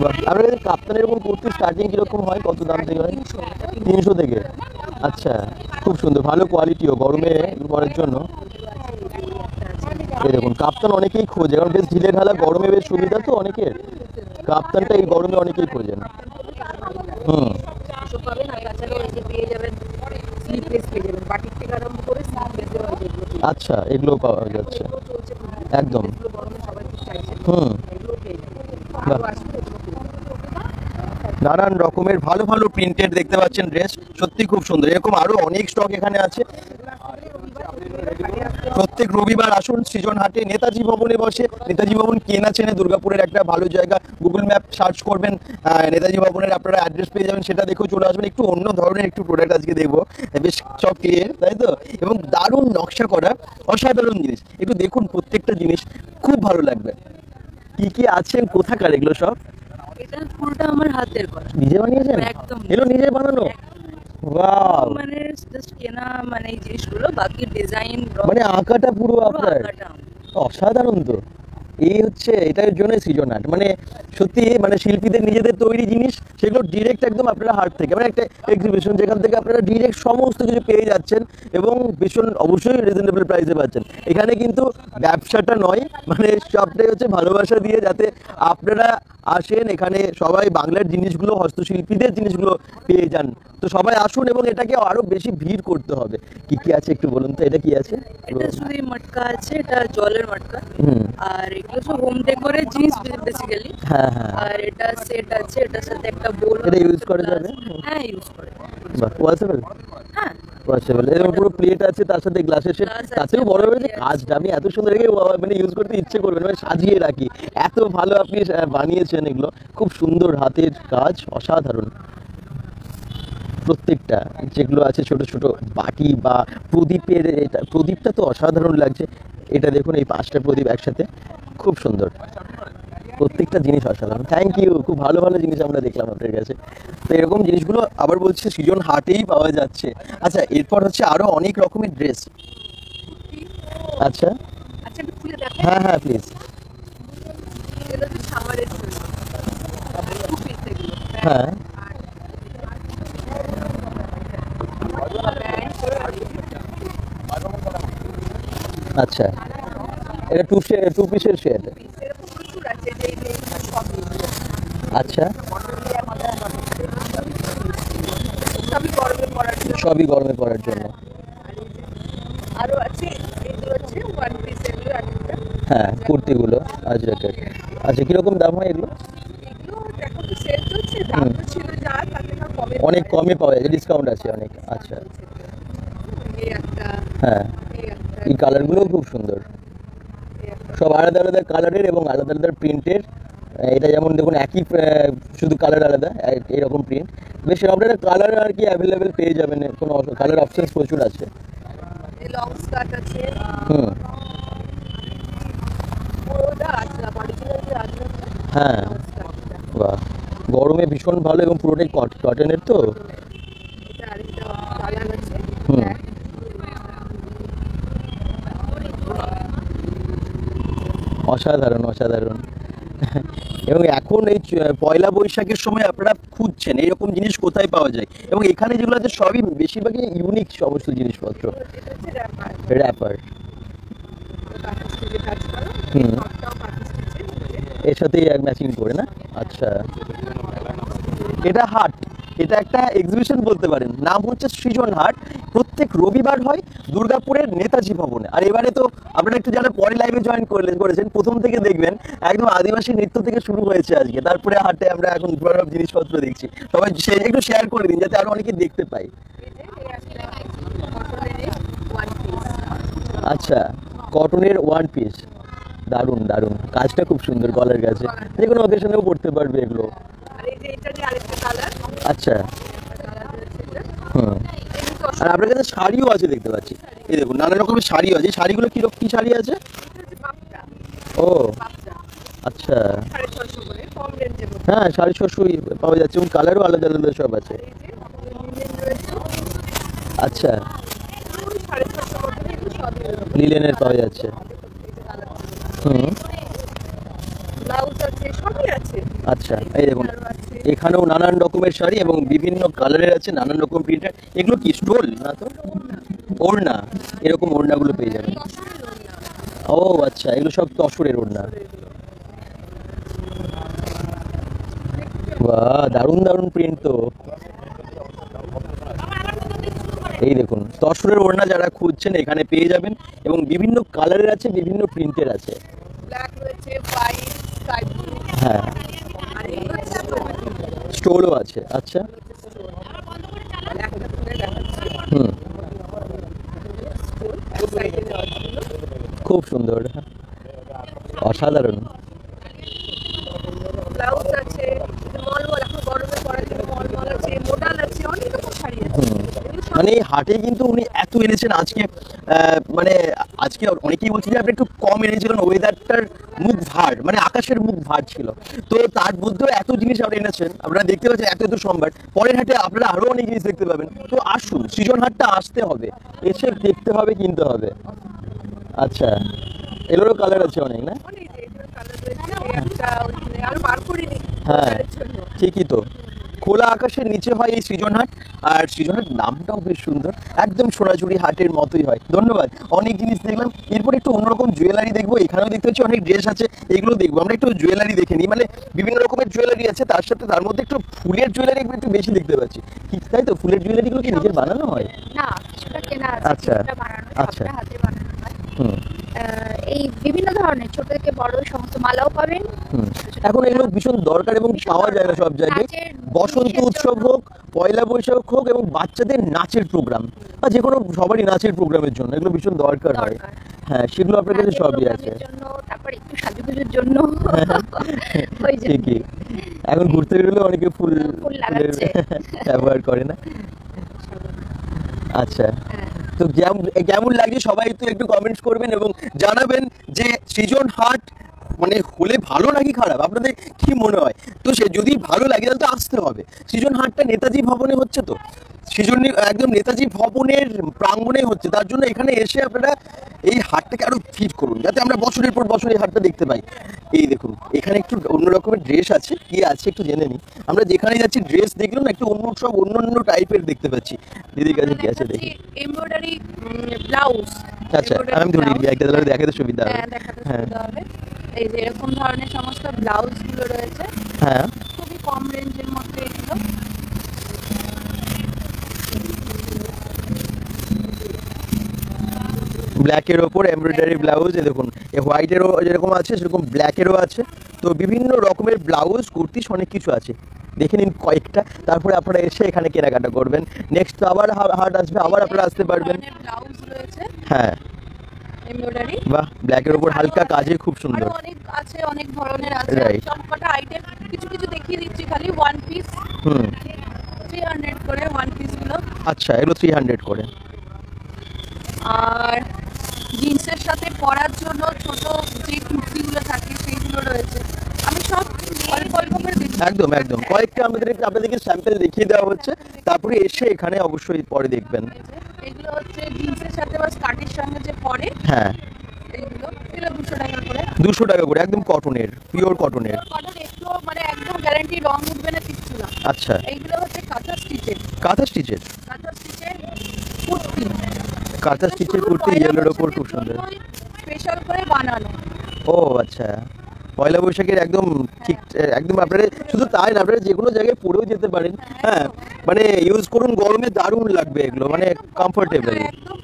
বাহ, আপনার কাছে কাপ্তানের এরকম কুর্তি স্টার্টিং কিরকম হয়, কত দাম থেকে হয়? 300 থেকে। আচ্ছা, খুব সুন্দর, ভালো কোয়ালিটিও, গরমে পরার জন্য। এই দেখুন, কাপ্তান অনেকেই খোঁজে, কারণ বেশ ঢিলে ঢালা, গরমে বেশ সুবিধা তো অনেকের। কাপ্তানটা এই গরমে অনেকেই খোঁজেন। এসব পাবেন। আর তাছাড়াও এই যে পেয়ে যাবেন স্লিপলেস, পেয়ে যাবেন বাটিক থেকে আরম্ভ করে স্লিপলেস দেওয়া যেগুলো আচ্ছা, এগুলো পাওয়া যাচ্ছে, চলছে, একদম। এগুলো গরমে সবাই খুব চাইছে, হুম, এগুলো পেয়ে যাবেন। বাহ। আরো আসবে, এগুলো পেয়ে যাবেন। নানান রকমের ভালো ভালো প্রিন্টেড দেখতে পাচ্ছেন ড্রেস, সত্যি খুব সুন্দর। এরকম আরো অনেক স্টক এখানে আছে। প্রত্যেক রবিবার আসুন সৃজন হাটে, নেতাজি ভবনে বসে। নেতাজি ভবন কেনা চেনে দুর্গাপুরের একটা ভালো জায়গা, গুগল ম্যাপ সার্চ করবেন, নেতাজি ভবনের আপনারা অ্যাড্রেস পেয়ে যাবেন, সেটা দেখেও চলে আসবেন। একটু অন্য ধরনের একটু প্রোডাক্ট আজকে দেখবো, বেশ সব ক্লিয়ার, তাই তো? এবং দারুণ নকশা করা, অসাধারণ জিনিস। একটু দেখুন, প্রত্যেকটা জিনিস খুব ভালো লাগবে। কি কি আছে, কোথাকার এগুলো সব? এটা পুরোটা আমার হাতের করা, নিজে বানিয়েছেন? একদম। এগুলো নিজে বানানো? ওয়াও, মানে জাস্ট কেনা, মানে এই জিনিসগুলো, বাকি ডিজাইন মানে আঁকাটা পুরো আপনার, অসাধারণ তো। এই হচ্ছে, এটার জন্য সৃজন হাট, মানে সত্যি, মানে শিল্পীদের নিজেদের তৈরি জিনিস, সেগুলো ডিরেক্ট একদম আপনারা হাট থেকে, মানে একটা এক্সিবিশন যেখান থেকে আপনারা ডিরেক্ট সমস্ত কিছু পেয়ে যাচ্ছেন, এবং ভীষণ অবশ্যই রিজনেবল প্রাইসে পাচ্ছেন। এখানে কিন্তু ব্যবসাটা নয়, মানে সবটাই হচ্ছে ভালোবাসা দিয়ে, যাতে আপনারা আসেন এখানে, সবাই বাংলার জিনিসগুলো, হস্তশিল্পীদের জিনিসগুলো পেয়ে যান। তো সবাই আসুন, এবং এটাকে আরো বেশি ভিড় করতে হবে। কি কি আছে একটু বলুন তো, এটা কি আছে? এটা শুধু মটকা আছে, এটা জলের মটকা, হুম, আর এগুলো সব হোম ডেকোরের জিনিস বেসিক্যালি। হ্যাঁ হ্যাঁ, আর এটা সেট আছে, এটার সাথে একটা বোল, এটা use করা যাবে? হ্যাঁ ইউজ করে, বাহ, ওয়াশেবল, হ্যাঁ ওয়াশেবল। এরকম পুরো প্লেট আছে, তার সাথে গ্লাসের সেট, Glass আছে, তাতেও বড় হয়েছে plate আছে। কাজটা। আমি এত সুন্দর রেখে মানে ইউজ করতে ইচ্ছে করবেন, মানে সাজিয়ে রাখি, এত ভালো আপনি বানিয়েছেন এগুলো। খুব সুন্দর হাতের কাজ, অসাধারণ। প্রত্যেকটা যেগুলো আছে, ছোট ছোট বাটি বা প্রদীপের, এটা প্রদীপটা তো অসাধারণ লাগছে। এটা দেখুন, এই 5টা প্রদীপ একসাথে, খুব সুন্দর। প্রত্যেকটা জিনিস অসাধারণ। থ্যাংক ইউ, খুব ভালো ভালো জিনিস আমরা দেখলাম আপনার কাছে। তো এরকম জিনিসগুলো আবার বলছি সৃজন হাটেই পাওয়া যাচ্ছে। আচ্ছা, এরপর হচ্ছে আরো অনেক রকমের ড্রেস। আচ্ছা, আচ্ছা একটু খুলে দেখো, হ্যাঁ হ্যাঁ প্লিজ। এটা তো সামারের জন্য খুব পিস এগুলো, হ্যাঁ, আচ্ছা, এটা 2 পিসের সেট। এরকম প্রচুর আছে, যে এই সব আচ্ছা, সবই গরমে পরার জন্য। সবই গরমে পরার জন্য। আরো আছে, এগুলো হচ্ছে ওয়ান পিস, এগুলো একটা, হ্যাঁ, কুর্তিগুলো আজরাকের। আচ্ছা, কিরকম দাম হয় এগুলো? এগুলো সেল চলছে, দাম তো ছিল যা তার থেকে কমে অনেক কমে পাওয়া যায়, ডিসকাউন্ট আছে অনেক। আচ্ছা এই একটা হ্যাঁ, এই একটা এই কালারগুলো খুব সুন্দর, সব আলাদা আলাদা কালারের এবং আলাদা আলাদা প্রিন্টের। এটা যেমন দেখুন একই শুধু কালার আলাদা, এরকম প্রিন্ট। বেশ আপনারা কালার আর কি অ্যাভেলেবেল পেয়ে যাবেন, কোনো কালার অপশনস প্রচুর আছে। লং স্কার্ট আছে, হুম পুরোটা আছে অরিজিনাল যে আছে হ্যাঁ, বাহ, গরমে ভীষণ ভালো এবং পুরোটাই কটনের তো। এটা আরেকটা কালার আছে। হুম অসাধারণ অসাধারণ। এবং এখন এই পয়লা বৈশাখের সময় আপনারা খুঁজছেন এরকম জিনিস কোথায় পাওয়া যায়, এবং এখানে যেগুলো আছে সবই বেশিরভাগই ইউনিক সমস্ত জিনিসপত্র। এটা হচ্ছে র্যাপার, র্যাপার, কাটা স্টিচে কাজ করা, হুম টপটাও কাটা স্টিচে। এর সাথেই এক ম্যাচিং করে না। আচ্ছা এটা হাট, এটা একটা এক্সিবিশন বলতে পারেন, নাম হচ্ছে সৃজন হাট। প্রত্যেক রবিবার হয় দুর্গাপুরের নেতাজি ভবনে। আর এবারে তো আপনারা একটু যারা পরে লাইভে জয়েন করেছেন প্রথম থেকে দেখবেন একদম আদিবাসী নৃত্য থেকে শুরু হয়েছে আজকে, তারপরে হাটে আমরা এখন সব জিনিসপত্র দেখছি। তবে সে একটু শেয়ার করে দিন যাতে আরো অনেকে দেখতে পাই। আচ্ছা কটনের ওয়ান পিস, দারুন দারুন, কাজটা খুব সুন্দর, গলার কাছে যে কোনো অকেশনেও পড়তে পারবে এগুলো। আর এই যে এটা যে আরেকটা কালার, আচ্ছা কালার রয়েছে এটা। হুম, আর আপনার কাছে শাড়িও আছে দেখতে পাচ্ছি, এই দেখুন নানা রকমের শাড়িও আছে। শাড়িগুলো কি শাড়ি আছে? এটা হচ্ছে পাপটা, ও পাপটা আচ্ছা 650 করে, কম রেঞ্জের মধ্যে। হ্যাঁ, 650 পাওয়া যাচ্ছে এবং কালারও আলাদা আলাদা সব আছে। এই যে লিনেন রয়েছে, আচ্ছা 650 মধ্যে এগুলো সবই রয়েছে। লিলেনের পাওয়া যাচ্ছে। হুম ব্লাউজ আছে, সবই আছে। আচ্ছা এই দেখুন আরো আছে এখানেও নানান রকমের শাড়ি এবং বিভিন্ন কালারের আছে, নানান রকম প্রিন্টার। এগুলো কি স্টোল না তো? ওড়না, এরকম ওড়নাগুলো পেয়ে যাবেন। ও আচ্ছা, এগুলো সব তসরের ওড়না। বাহ, দারুণ দারুণ প্রিন্ট তো। এই দেখুন তসরের ওড়না যারা খুঁজছেন এখানে পেয়ে যাবেন, এবং বিভিন্ন কালারের আছে, বিভিন্ন প্রিন্টের আছে। ব্ল্যাক রয়েছে, হোয়াইট, স্কাই ব্লু, হ্যাঁ আর এগুলো হচ্ছে স্টোলও আছে। আচ্ছা একটা খুলে দেখাচ্ছি। হুম এই সাইডে দেওয়া ছিল। খুব সুন্দর, অসাধারণ। ব্লাউজ আছে, মলমল, এখন গরমে পরার জন্য মলমল আছে, মোডাল আছে, অনেক রকম শাড়ি আছে। হুম এগুলো সব মানে এই হাটে কিন্তু উনি এত এনেছেন আজকে, মানে আজকে অনেকেই বলছে যে আপনি একটু কম এনেছিলেন, ওয়েদারটার মুখ ভার, মানে আকাশের মুখ ভার ছিল, তো তার মধ্যেও এত জিনিস আপনি এনেছেন। আপনারা দেখতে পাচ্ছেন এত এত সম্ভার। পরের হাটে আপনারা আরো অনেক জিনিস দেখতে পাবেন। তো আসুন, সৃজন হাটটা আসতে হবে, এসে দেখতে হবে, কিনতে হবে। আচ্ছা এগুলোরও কালার আছে অনেক না? অনেক যে এগুলো কালার রয়েছে, এই একটা ওইখানে আরো বার করিনি হ্যাঁ কালারের জন্য। ঠিকই তো, খোলা আকাশের নিচে হয় এই সৃজন হাট। আর সৃজন হাট নামটাও বেশ সুন্দর, একদম সোনাঝুরি হাটের মতোই হয়। ধন্যবাদ, অনেক জিনিস দেখলাম। এরপর একটু অন্যরকম জুয়েলারি দেখবো, এখানেও দেখতে পাচ্ছি অনেক ড্রেস আছে, এগুলো দেখবো। আমরা একটু জুয়েলারি দেখে নিই, মানে বিভিন্ন রকমের জুয়েলারি আছে, তার সাথে তার মধ্যে একটু ফুলের জুয়েলারি একটু বেশি দেখতে পাচ্ছি। কি তাই তো? ফুলের জুয়েলারিগুলো কি নিজের বানানো হয়? না, কিছুটা কেনা আছে, আচ্ছা, কিছুটা বানানো, আচ্ছা। সবটা হাতে বানানো হয়। হুম এই বিভিন্ন ধরনের ছোট থেকে বড় সমস্ত মালাও পাবেন। হুম এখন এগুলো ভীষণ দরকার এবং পাওয়া যায় না সব জায়গায়। নাচের বসন্ত জিনিসের উৎসব জন্য। হোক, পয়লা বৈশাখ হোক, এবং বাচ্চাদের নাচের প্রোগ্রাম বা যে কোনো সবারই নাচের প্রোগ্রামের জন্য এগুলো ভীষণ দরকার হয়। দরকার। হ্যাঁ, সেগুলো আপনার কাছে নাচের সবই আছে। প্রোগ্রামের জন্য, তারপর একটু সাজুগুজুর জন্য ওই জন্য। ঠিকই, এখন ঘুরতে বেরোলে অনেকে ফুল ফুলের লাগাচ্ছে। ব্যবহার করে না। আচ্ছা, তো কেমন লাগছে সবাই তো একটু কমেন্টস করবেন এবং জানাবেন যে সৃজন হাট মানে হলে ভালো নাকি খারাপ, আপনাদের কি মনে হয়? তো সে যদি ভালো লাগে তাহলে তো আসতে হবে। সৃজন হাটটা নেতাজি ভবনে হচ্ছে, তো সৃজন একদম নেতাজি ভবনের প্রাঙ্গণে হচ্ছে, তার জন্য এখানে এসে আপনারা এই হাটটাকে আরো ভিড় করুন যাতে আমরা বছরের পর বছর এই হাটটা দেখতে পাই। এই দেখুন এখানে একটু অন্য রকমের ড্রেস আছে, কি আছে একটু জেনে নিই। আমরা যেখানে যাচ্ছি ড্রেস দেখলাম না, একটু অন্য টাইপের দেখতে পাচ্ছি। দিদির কাছে কি আছে দেখি। Embroidery blouse. আচ্ছা আমি ধরে নিই একটা, তাহলে দেখাতে সুবিধা হবে। হ্যাঁ, দেখাতে হ্যাঁ সুবিধা হবে। এই যে এরকম ধরনের সমস্ত ব্লাউজ গুলো রয়েছে, হ্যাঁ খুবই কম রেঞ্জের মধ্যে এগুলো। ব্ল্যাকের ওপর এমব্রয়ডারি ব্লাউজ, এই দেখুন হোয়াইটেরও যেরকম আছে সেরকম ব্ল্যাকেরও আছে। তো বিভিন্ন রকমের ব্লাউজ কুর্তি অনেক কিছু আছে, দেখে নিন কয়েকটা, তারপরে আপনারা এসে এখানে কেনাকাটা করবেন। নেক্সট তো আবার হাট আসবে, আবার আপনারা আসতে পারবেন। ব্লাউজ রয়েছে হ্যাঁ এমব্রয়ডারি, বাহ, ব্ল্যাকের ওপর হালকা কাজে খুব সুন্দর। আরো অনেক আছে, অনেক ধরনের আছে। Right. সবকটা আইটেম কিছু কিছু দেখিয়ে দিচ্ছি, খালি ওয়ান পিস হুম 300 করে ওয়ান পিস গুলো। আচ্ছা, এগুলো 300 করে। আর জিন্সের সাথে পরার জন্য ছোট যে কুর্তিগুলো থাকে সেইগুলো রয়েছে। আমি সব অল্প অল্প করে দেখিয়ে একদম একদম কয়েকটা আপনাদেরকে স্যাম্পল দেখিয়ে দেওয়া হচ্ছে, তারপরে এসে এখানে অবশ্যই পরে দেখবেন। এগুলো হচ্ছে জিন্সের সাথে বা স্কার্টের সঙ্গে যে পরে হ্যাঁ এগুলো 200 টাকা করে। 200 টাকা করে, একদম কটনের, পিওর কটনের। কটন একটু মানে একদম গ্যারান্টি, রং উঠবে না, কিচ্ছু না। আচ্ছা, এইগুলো হচ্ছে কাঁথা স্টিচের কাঁথা স্টিচের কুর্তি। কাঁথা স্টিচের কুর্তি ইয়েলোর ওপর খুব সুন্দর। স্পেশাল করে বানানো। ও আচ্ছা, পয়লা বৈশাখের একদম ঠিক, একদম আপনারা শুধু তাই না, আপনারা যে কোনো জায়গায় পরেও যেতে পারেন। হ্যাঁ মানে ইউজ করুন, গরমে দারুণ লাগবে এগুলো, মানে কমফোর্টেবল। একদম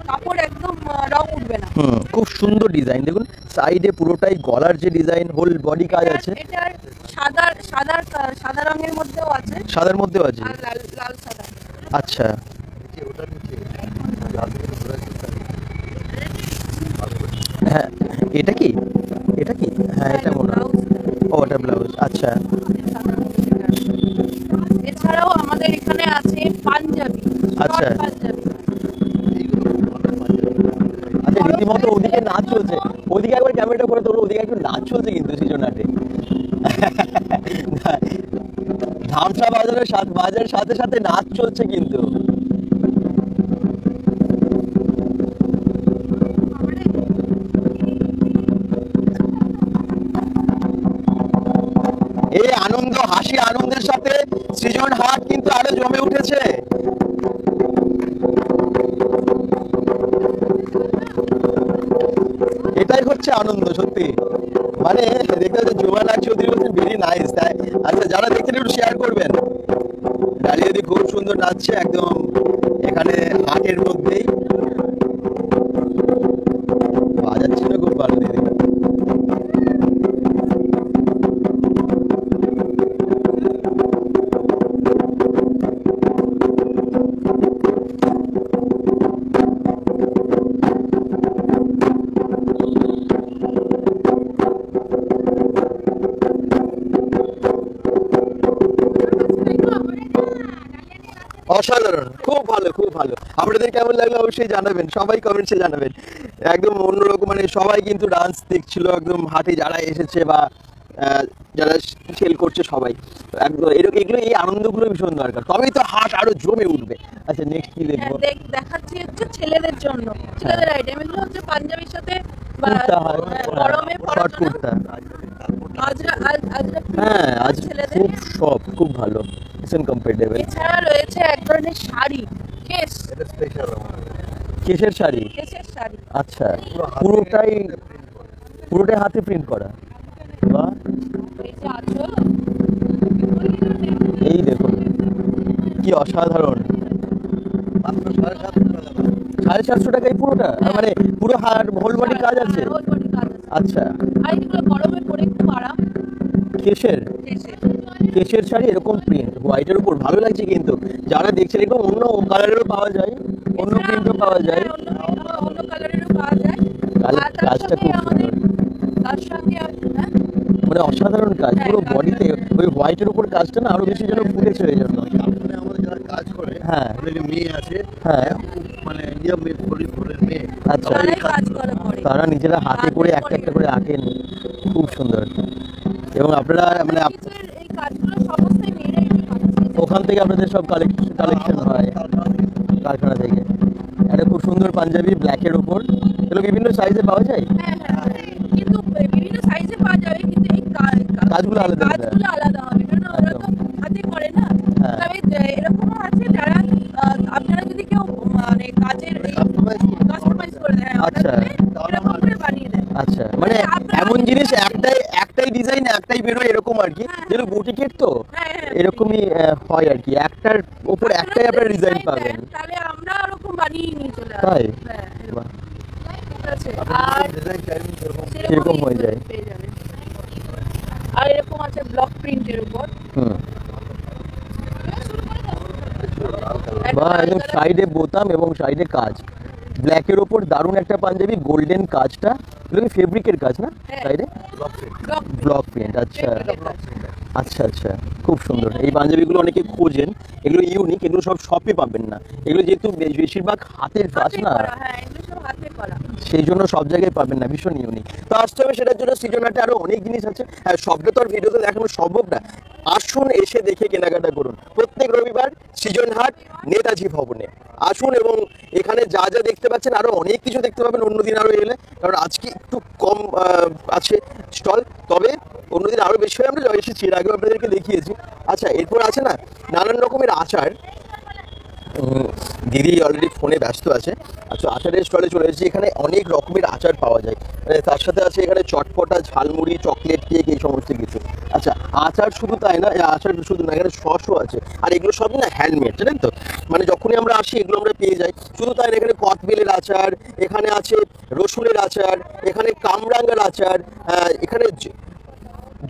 কাপড় একদম রং উঠবে না। খুব সুন্দর ডিজাইন, দেখুন সাইডে পুরোটাই গলার যে ডিজাইন, হোল বডি কাজ আছে। এটার সাদা রঙের মধ্যেও আছে, সাদার মধ্যেও আছে। আর লাল সাদা। আচ্ছা হ্যাঁ, এটা কি হ্যাঁ এটা মনে হয়, ও ওটা ব্লাউজ। আচ্ছা এছাড়াও আমাদের এখানে আছে পাঞ্জাবি, আচ্ছা। short পাঞ্জাবি। আচ্ছা রীতিমতো ওদিকে নাচ চলছে, ওদিকে একবার ক্যামেরাটা করে তোলো, ওদিকে একটু নাচ চলছে কিন্তু সৃজনহাটে। ধামসা বাজারের সাথে সাথে নাচ চলছে কিন্তু। এই আনন্দ, হাসি আনন্দের সাথে সৃজন হাট কিন্তু আরো জমে উঠেছে। এটাই হচ্ছে আনন্দ সত্যি, মানে দেখতে হচ্ছে যুবরাজ চৌধুরী বলছেন ভেরি নাইস। তাই আচ্ছা, যারা দেখছেন একটু শেয়ার করবেন। ডালিয়া দি খুব সুন্দর নাচছে একদম এখানে হাটের মধ্যেই, বাজাচ্ছিল খুব ভালো দিদি। অসাধারণ, খুব ভালো খুব ভালো। আপনাদের কেমন লাগলো অবশ্যই জানাবেন, সবাই কমেন্টসে জানাবেন। একদম অন্যরকম, মানে সবাই কিন্তু ডান্স দেখছিল একদম হাটে, যারা এসেছে বা যারা সেল করছে সবাই একদম এগুলো, এই আনন্দগুলো ভীষণ দরকার, তবেই তো হাট আরো জমে উঠবে। আচ্ছা নেক্সট কি দেখবো? দেখাচ্ছি হচ্ছে ছেলেদের জন্য, ছেলেদের আইটেম। এগুলো হচ্ছে পাঞ্জাবির সাথে বা কুর্তা হয়, গরমে পরার শর্ট জন্য। কুর্তা। আজরা হ্যাঁ আজ ছেলেদের। খুব সব খুব ভালো, ভীষণ কমফোর্টেবল। এছাড়া রয়েছে এক ধরনের শাড়ি, কেশের শাড়ি। কেসের শাড়ি। আচ্ছা, পুরোটাই হাতে প্রিন্ট করা। বাহ, এই যে আঁচল, এই দেখুন কি অসাধারণ। 750 টাকায় পুরোটা, মানে পুরো হোল বডি কাজ আছে। ওর body কাজ আছে। আচ্ছা, আর এগুলো গরমে পরে খুব আরাম। কেশের কেশের শাড়ি এরকম প্রিন্ট হোয়াইটের উপর ভালো লাগছে কিন্তু। যারা দেখছেন এরকম অন্য কালারেরও পাওয়া যায়, অন্য প্রিন্টও পাওয়া যায়। অন্য কালারেরও পাওয়া যায়। আর তার কাজটা সঙ্গে খুব আমাদের, সুন্দর, তার সঙ্গে হ্যাঁ, মানে অসাধারণ কাজ হ্যাঁ, পুরো কাজ বডিতে। ওই হোয়াইটের উপর কাজটা না আরো বেশি যেন ফুটেছে ওই জন্য। আমাদের যারা কাজ করে, হ্যাঁ অনেকে মেয়ে আছে, হ্যাঁ মানে নিয়ম গরিবের মেয়ে, আচ্ছা, তারাই কাজ করে। তারা নিজেরা হাতে করে একটা একটা করে আঁকেন, খুব সুন্দর। এবং আপনারা মানে এই কাজগুলো সমস্তই মেয়েরাই বানাচ্ছে। ওখান থেকে আপনাদের সব কালেকশন হয় কারখানা থেকে। একটা খুব সুন্দর পাঞ্জাবি ব্ল্যাকের উপর, এগুলো বিভিন্ন সাইজে পাওয়া যায়। হ্যাঁ, কিন্তু বিভিন্ন সাইজে পাওয়া যাবে, কিন্তু এই কাজগুলো আলাদা আলাদা। কাজগুলো আলাদা হবে, কারণ ওরা তো হাতে করে না। হ্যাঁ। তবে এরকমও আছে যারা আপনারা যদি কেউ মানে কাজের কাস্টমাইজ করে দেয়, আচ্ছা। এরকম করে বানিয়ে দেয়। আচ্ছা, মানে এমন জিনিস একটাই ডিজাইন একটাই বেরোয় এরকম আর কি, যেগুলো বুটিকের তো এরকমই হয় আর কি, একটার উপর একটাই আপনারা ডিজাইন পাবেন। তাহলে আমরা ওরকম বানিয়ে নিয়ে চলে আসবো। তাই? হ্যাঁ, এরকম। বাহ, আছে আর আর ডিজাইন চাইবেন সেরকম এরকম হয়ে যায়। পেয়ে যাবেন। আর এরকম আছে ব্লক প্রিন্টের উপর হুম, একটা বা লাল একদম colour- সাইডে বোতাম এবং সাইডে কাজ, ব্ল্যাকের ওপর দারুণ একটা পাঞ্জাবি, গোল্ডেন কাজটা, এগুলো কি ফেব্রিকের কাজ না হ্যাঁ। সাইডে? block ব্লক প্রিন্ট, আচ্ছা print এর কাজ। আচ্ছা আচ্ছা, খুব সুন্দর। এই পাঞ্জাবিগুলো অনেকে খোঁজেন, এগুলো ইউনিক, এগুলো সব শপে পাবেন না, এগুলো যেহেতু বেশিরভাগ হাতের কাজ হাতে না, করা, হ্যাঁ এগুলো সব হাতে করা। সেই জন্য সব জায়গায় পাবেন না, ভীষণ ইউনিক। তো আসতে হবে সেটার জন্য সৃজন হাটে আরো অনেক জিনিস আছে, হ্যাঁ সবটা তো আর ভিডিওতে দেখানো সম্ভব না। আসুন, এসে দেখে কেনাকাটা করুন। প্রত্যেক রবিবার সৃজন হাট নেতাজি ভবনে আসুন, এবং এখানে যা যা দেখতে পাচ্ছেন আরো অনেক কিছু দেখতে পাবেন অন্যদিন আরো এলে, কারণ আজকে একটু কম আছে স্টল, তবে অন্যদিন আরো বেশি হয়। আমরা এসেছি, এর আগেও আপনাদেরকে দেখিয়েছি। আচ্ছা, এরপর আছে না নানান রকমের আচার। দিদি অলরেডি ফোনে ব্যস্ত আছে। আচ্ছা, আচারের স্টলে চলে এসেছি, এখানে অনেক রকমের আচার পাওয়া যায়, মানে তার সাথে আছে এখানে চটপটা, ঝালমুড়ি, চকলেট কেক, এই সমস্ত কিছু। আচ্ছা, আচার শুধু তাই না, আচার শুধু না, এখানে সসও আছে, আর এগুলো সবই না হ্যান্ডমেড, জানেন তো, মানে যখনই আমরা আসি এগুলো আমরা পেয়ে যাই। শুধু তাই না, এখানে কদবেলের আচার, এখানে আছে রসুনের আচার, এখানে কামরাঙ্গার আচার, এখানে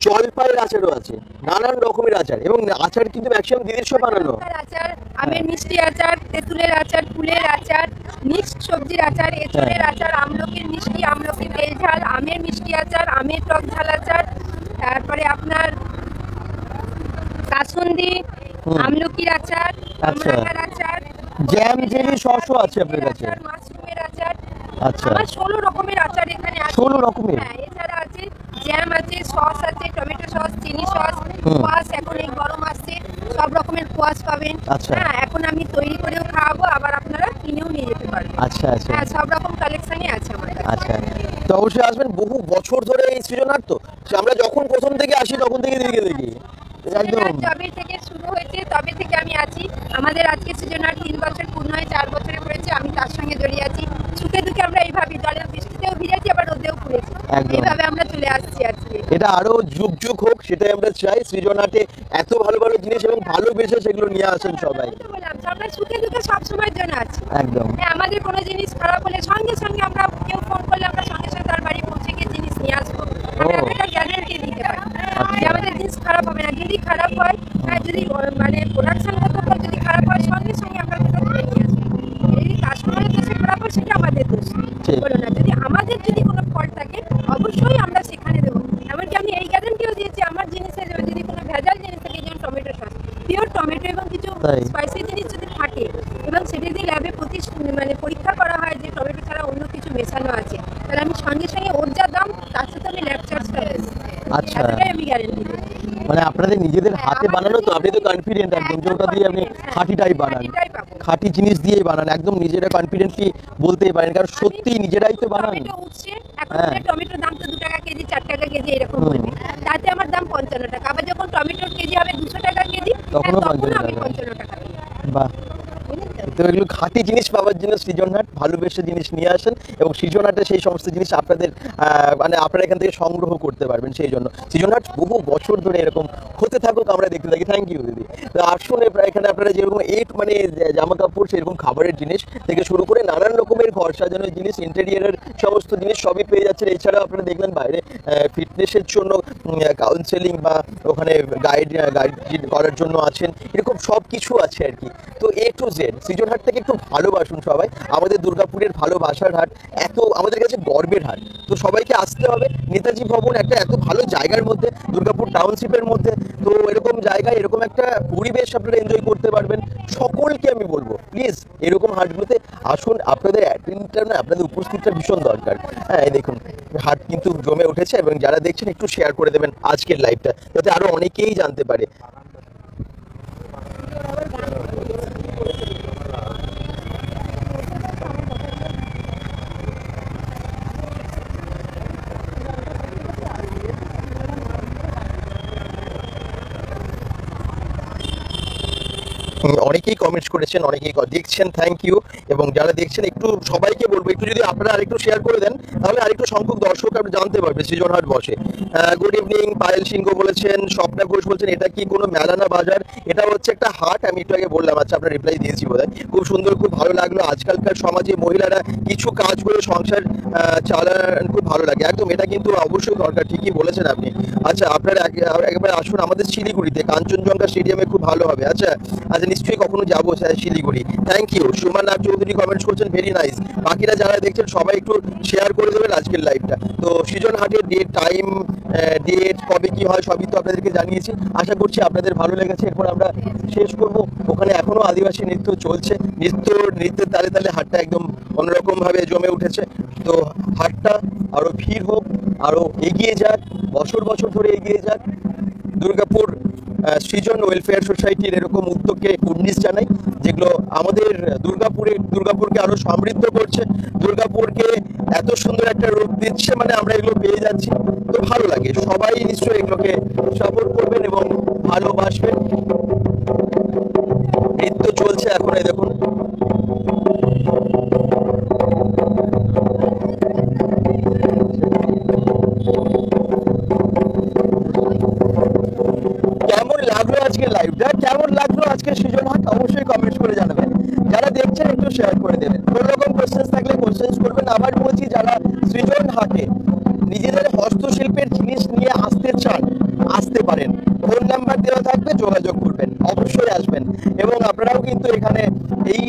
জলপাইয়ের আচারও আছে, নানান রকমের আচার, এবং আচার কিন্তু ম্যাক্সিমাম দিদির সব বানানো। লঙ্কার আচার, আমের মিষ্টি আচার, তেঁতুলের আচার, ফুলের আচার, মিক্সড সবজির আচার, এঁচড়ের আচার, আমলকির মিষ্টি, আমলকি বেল ঝাল, আমের মিষ্টি আচার, আমের টক ঝাল আচার, তারপরে আপনার কাসুন্দি, আমলকির আচার, আচ্ছা। কামরাঙ্গার আচার, জ্যাম, জেলি, সসও আছে আপনার কাছে? আচার, মাশরুমের আচার। আচ্ছা, আমার 16 রকমের আচার এখানে আছে। 16 রকমের? হ্যাঁ, এছাড়া আছে জ্যাম আছে, সস আছে, টমেটো সস, চিনি সস, কোয়াশ, এখন এই গরম আসছে, সব রকমের কোয়াশ পাবেন। আচ্ছা। হ্যাঁ, এখন আমি তৈরি করেও খাওয়াবো, আবার আপনারা কিনেও নিয়ে যেতে পারবেন। আচ্ছা আচ্ছা হ্যাঁ, সব রকম কালেকশনই আছে আমার কাছে। আচ্ছা, তো অবশ্যই আসবেন। বহু বছর ধরে এই সৃজন হাট, তো আমরা যখন প্রথম থেকে আসি তখন থেকে দেখে দেখি একদম। যবে থেকে শুরু হয়েছে তবে থেকে আমি আছি। আমাদের আজকে সৃজনার 3 বছর পূর্ণ হয়ে 4 বছরে পড়েছে, আমি তার সঙ্গে জড়িয়ে আছি। সুখে দুঃখে আমরা এইভাবে জলের বৃষ্টিতেও ভিজেছি, আবার রোদেও পুড়েছি, একদম। এইভাবে আমরা চলে আসছি আজকে। এটা আরো যুগ যুগ হোক, সেটাই আমরা চাই। সৃজন হাটে এত ভালো ভালো জিনিস এবং ভালোবেসে সেগুলো নিয়ে আসেন সবাই। তো বললাম যে আমরা সুখে দুঃখে সবসময়ের জন্য আছি। একদম। হ্যাঁ, আমাদের কোনো জিনিস খারাপ হলে সঙ্গে সঙ্গে আমরা, কেউ ফোন করলে আমরা সঙ্গে সঙ্গে তার বাড়ি পৌঁছে গিয়ে জিনিস নিয়ে আসবো। আমরা একটা গ্যারান্টি দিতে পারি যে আমাদের জিনিস খারাপ হবে না। যদি খারাপ হয়, যদি মানে প্রোডাকশন যদি খারাপ হয়, সঙ্গে সঙ্গে আমরা সেটা তুলে নিয়ে আসবো। যদি কাস্টমারের দোষে খারাপ হয়, সেটা আমাদের দোষ ঠিক। বলো না। যদি আমাদের যদি কোনো ফল্ট থাকে, অবশ্যই আমরা সেখানে দেবো। এমনকি আমি এই গ্যারান্টিও দিয়েছি, আমার জিনিসে যদি কোনো ভেজাল জিনিস থাকে, যেমন টমেটো সস, পিওর টমেটো এবং কিছু তাই। স্পাইসি জিনিস যদি থাকে, এবং সেটা যদি ল্যাবে মানে পরীক্ষা করা হয় যে টমেটো ছাড়া অন্য কিছু মেশানো আছে, তাহলে আমি সঙ্গে সঙ্গে ওর যা দাম তার সাথে আমি ল্যাব চার্জটা দেবো। আচ্ছা। এতটাই আমি গ্যারেন্টি দিই। মানে আপনাদের নিজেদের হাতে বানানো, তো আপনি তো কনফিডেন্ট একদম যে ওটা দিয়ে আপনি খাঁটিটাই বানান, খাঁটিটাই পাবো। খাঁটি জিনিস দিয়েই বানান, একদম নিজেরা কনফিডেন্টলি বলতেই পারেন, কারণ সত্যি নিজেরাই তো বানান। টমেটো উঠছে এখন, হ্যাঁ। টমেটোর দাম তো 2 টাকা কেজি, 4 টাকা কেজি এরকম বলবে, তাতে আমার দাম 55 টাকা। আবার যখন টমেটোর কেজি হবে 200 টাকা কেজি, তখনও তখন 55 আমি টাকা। 55 টাকা দেবো। বাহ, বুঝলেন তো? তো এগুলো খাঁটি জিনিস পাওয়ার জন্য সৃজন হাট ভালোবেসে জিনিস নিয়ে আসেন, এবং সৃজন হাটে সেই সমস্ত জিনিস আপনাদের মানে আপনারা এখান থেকে সংগ্রহ করতে পারবেন। সেই জন্য সৃজন হাট বহু বছর ধরে এরকম হতে থাকুক, আমরা দেখতে থাকি। থ্যাংক ইউ দিদি। তো আসুন, এখানে আপনারা যেরকম মানে জামা কাপড়, সেরকম খাবারের জিনিস থেকে শুরু করে নানান রকমের ঘর সাজানোর জিনিস, ইন্টেরিয়ারের সমস্ত জিনিস সবই পেয়ে যাচ্ছেন। এছাড়াও আপনারা দেখলেন বাইরে ফিটনেসের জন্য কাউন্সেলিং বা ওখানে গাইড করার জন্য আছেন, এরকম সব কিছু আছে আর কি। তো A to Z সৃজন হাট থেকে একটু ভালোবাসুন সবাই। আমাদের দুর্গাপুরের ভালোবাসার হাট, এত আমাদের কাছে গর্বের হাট। তো সবাইকে আসতে হবে। নেতাজি ভবন একটা এত ভালো জায়গার মধ্যে, দুর্গাপুর টাউনশিপের মধ্যে, তো এরকম জায়গায় এরকম একটা পরিবেশ আপনারা এনজয় করতে পারবেন। সকলকে আমি বলবো, প্লিজ এরকম হাটগুলোতে আসুন। আপনাদের অ্যাটেন্ডটা না, আপনাদের উপস্থিতিটা ভীষণ দরকার। হ্যাঁ, এই দেখুন হাট কিন্তু জমে উঠেছে, এবং যারা দেখছেন একটু শেয়ার করে দেবেন আজকের লাইভটা, যাতে আরো অনেকেই জানতে পারে। অনেকেই কমেন্টস করেছেন, অনেকেই দেখছেন, থ্যাংক ইউ। এবং যারা দেখছেন একটু সবাইকে বলবো একটু যদি আপনারা আরেকটু শেয়ার করে দেন তাহলে আরেকটু সংখ্যক দর্শক আপনি জানতে পারবে সৃজন হাট বসে। গুড ইভিনিং পায়েল সিংহ বলেছেন, স্বপ্না ঘোষ বলছেন এটা কি কোনো মেলা না বাজার, এটা হচ্ছে একটা হাট, আমি একটু আগে বললাম। আচ্ছা আপনার রিপ্লাই দিয়েছি বোধহয়, খুব সুন্দর, খুব ভালো লাগলো। আজকালকার সমাজে মহিলারা কিছু কাজ করে সংসার চালান, খুব ভালো লাগে একদম, এটা কিন্তু অবশ্যই দরকার, ঠিকই বলেছেন আপনি। আচ্ছা আপনারা একবার আসুন আমাদের শিলিগুড়িতে, কাঞ্চনজঙ্ঘা স্টেডিয়ামে খুব ভালো হবে। আচ্ছা আচ্ছা নিশ্চয়ই কখনো যাবো Siliguri. Thank you. Suman Nag Chowdhury comments করছেন ভেরি নাইস। বাকিরা যারা দেখছেন সবাই একটু শেয়ার করে দেবেন আজকের লাইভটা। তো সৃজন হাটের ডেট, টাইম, ডেট কবে কি হয় সবই তো আপনাদেরকে জানিয়েছি, আশা করছি আপনাদের ভালো লেগেছে। এরপর আমরা শেষ করব, ওখানে এখনো আদিবাসী নৃত্য চলছে, নৃত্যের তালে তালে হাটটা একদম অন্যরকম ভাবে জমে উঠেছে। তো হাটটা আরো ভিড় হোক, আরো এগিয়ে যাক, বছর বছর ধরে এগিয়ে যাক। দুর্গাপুর সৃজন ওয়েলফেয়ার সোসাইটির এরকম উদ্যোগকে কুর্নিশ জানাই, যেগুলো আমাদের দুর্গাপুরকে আরো সমৃদ্ধ করছে, দুর্গাপুরকে এত সুন্দর একটা রূপ দিচ্ছে, মানে আমরা এগুলো পেয়ে যাচ্ছি, তো ভালো লাগে। সবাই নিশ্চয়ই এগুলোকে সাপোর্ট করবেন এবং ভালোবাসবেন। নৃত্য চলছে এখন, এই দেখুন। কেমন লাগলো আজকে লাইভটা, কেমন লাগলো আজকে সৃজন হাট, অবশ্যই কমেন্টস করে জানাবেন। যারা দেখছেন একটু শেয়ার করে দেবেন, কোনো রকম কোশ্চেন্স থাকলে কোশ্চেন্স করবেন। আবার বলছি যারা সৃজন হাটে নিজেদের হস্তশিল্পের জিনিস নিয়ে আসতে চান আসতে পারেন, ফোন নাম্বার দেওয়া থাকবে, যোগাযোগ করবেন, অবশ্যই আসবেন। এবং আপনারাও কিন্তু এখানে এই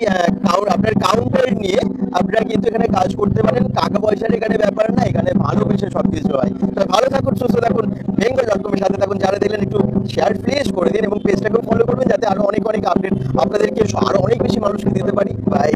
আপনার কাউন্টার নিয়ে আপনারা কিন্তু এখানে কাজ করতে পারেন, টাকা পয়সার এখানে ব্যাপার না, এখানে ভালোবেসে সবকিছু হয়। তো ভালো থাকুন, সুস্থ থাকুন, bengal.com-এর সাথে থাকুন। যারা দেখলেন একটু শেয়ার প্লিজ করে দিন এবং পেজটাকেও ফলো করবেন, যাতে আরো অনেক আপডেট আপনাদেরকে আরো অনেক বেশি মানুষকে দিতে পারি। বাই।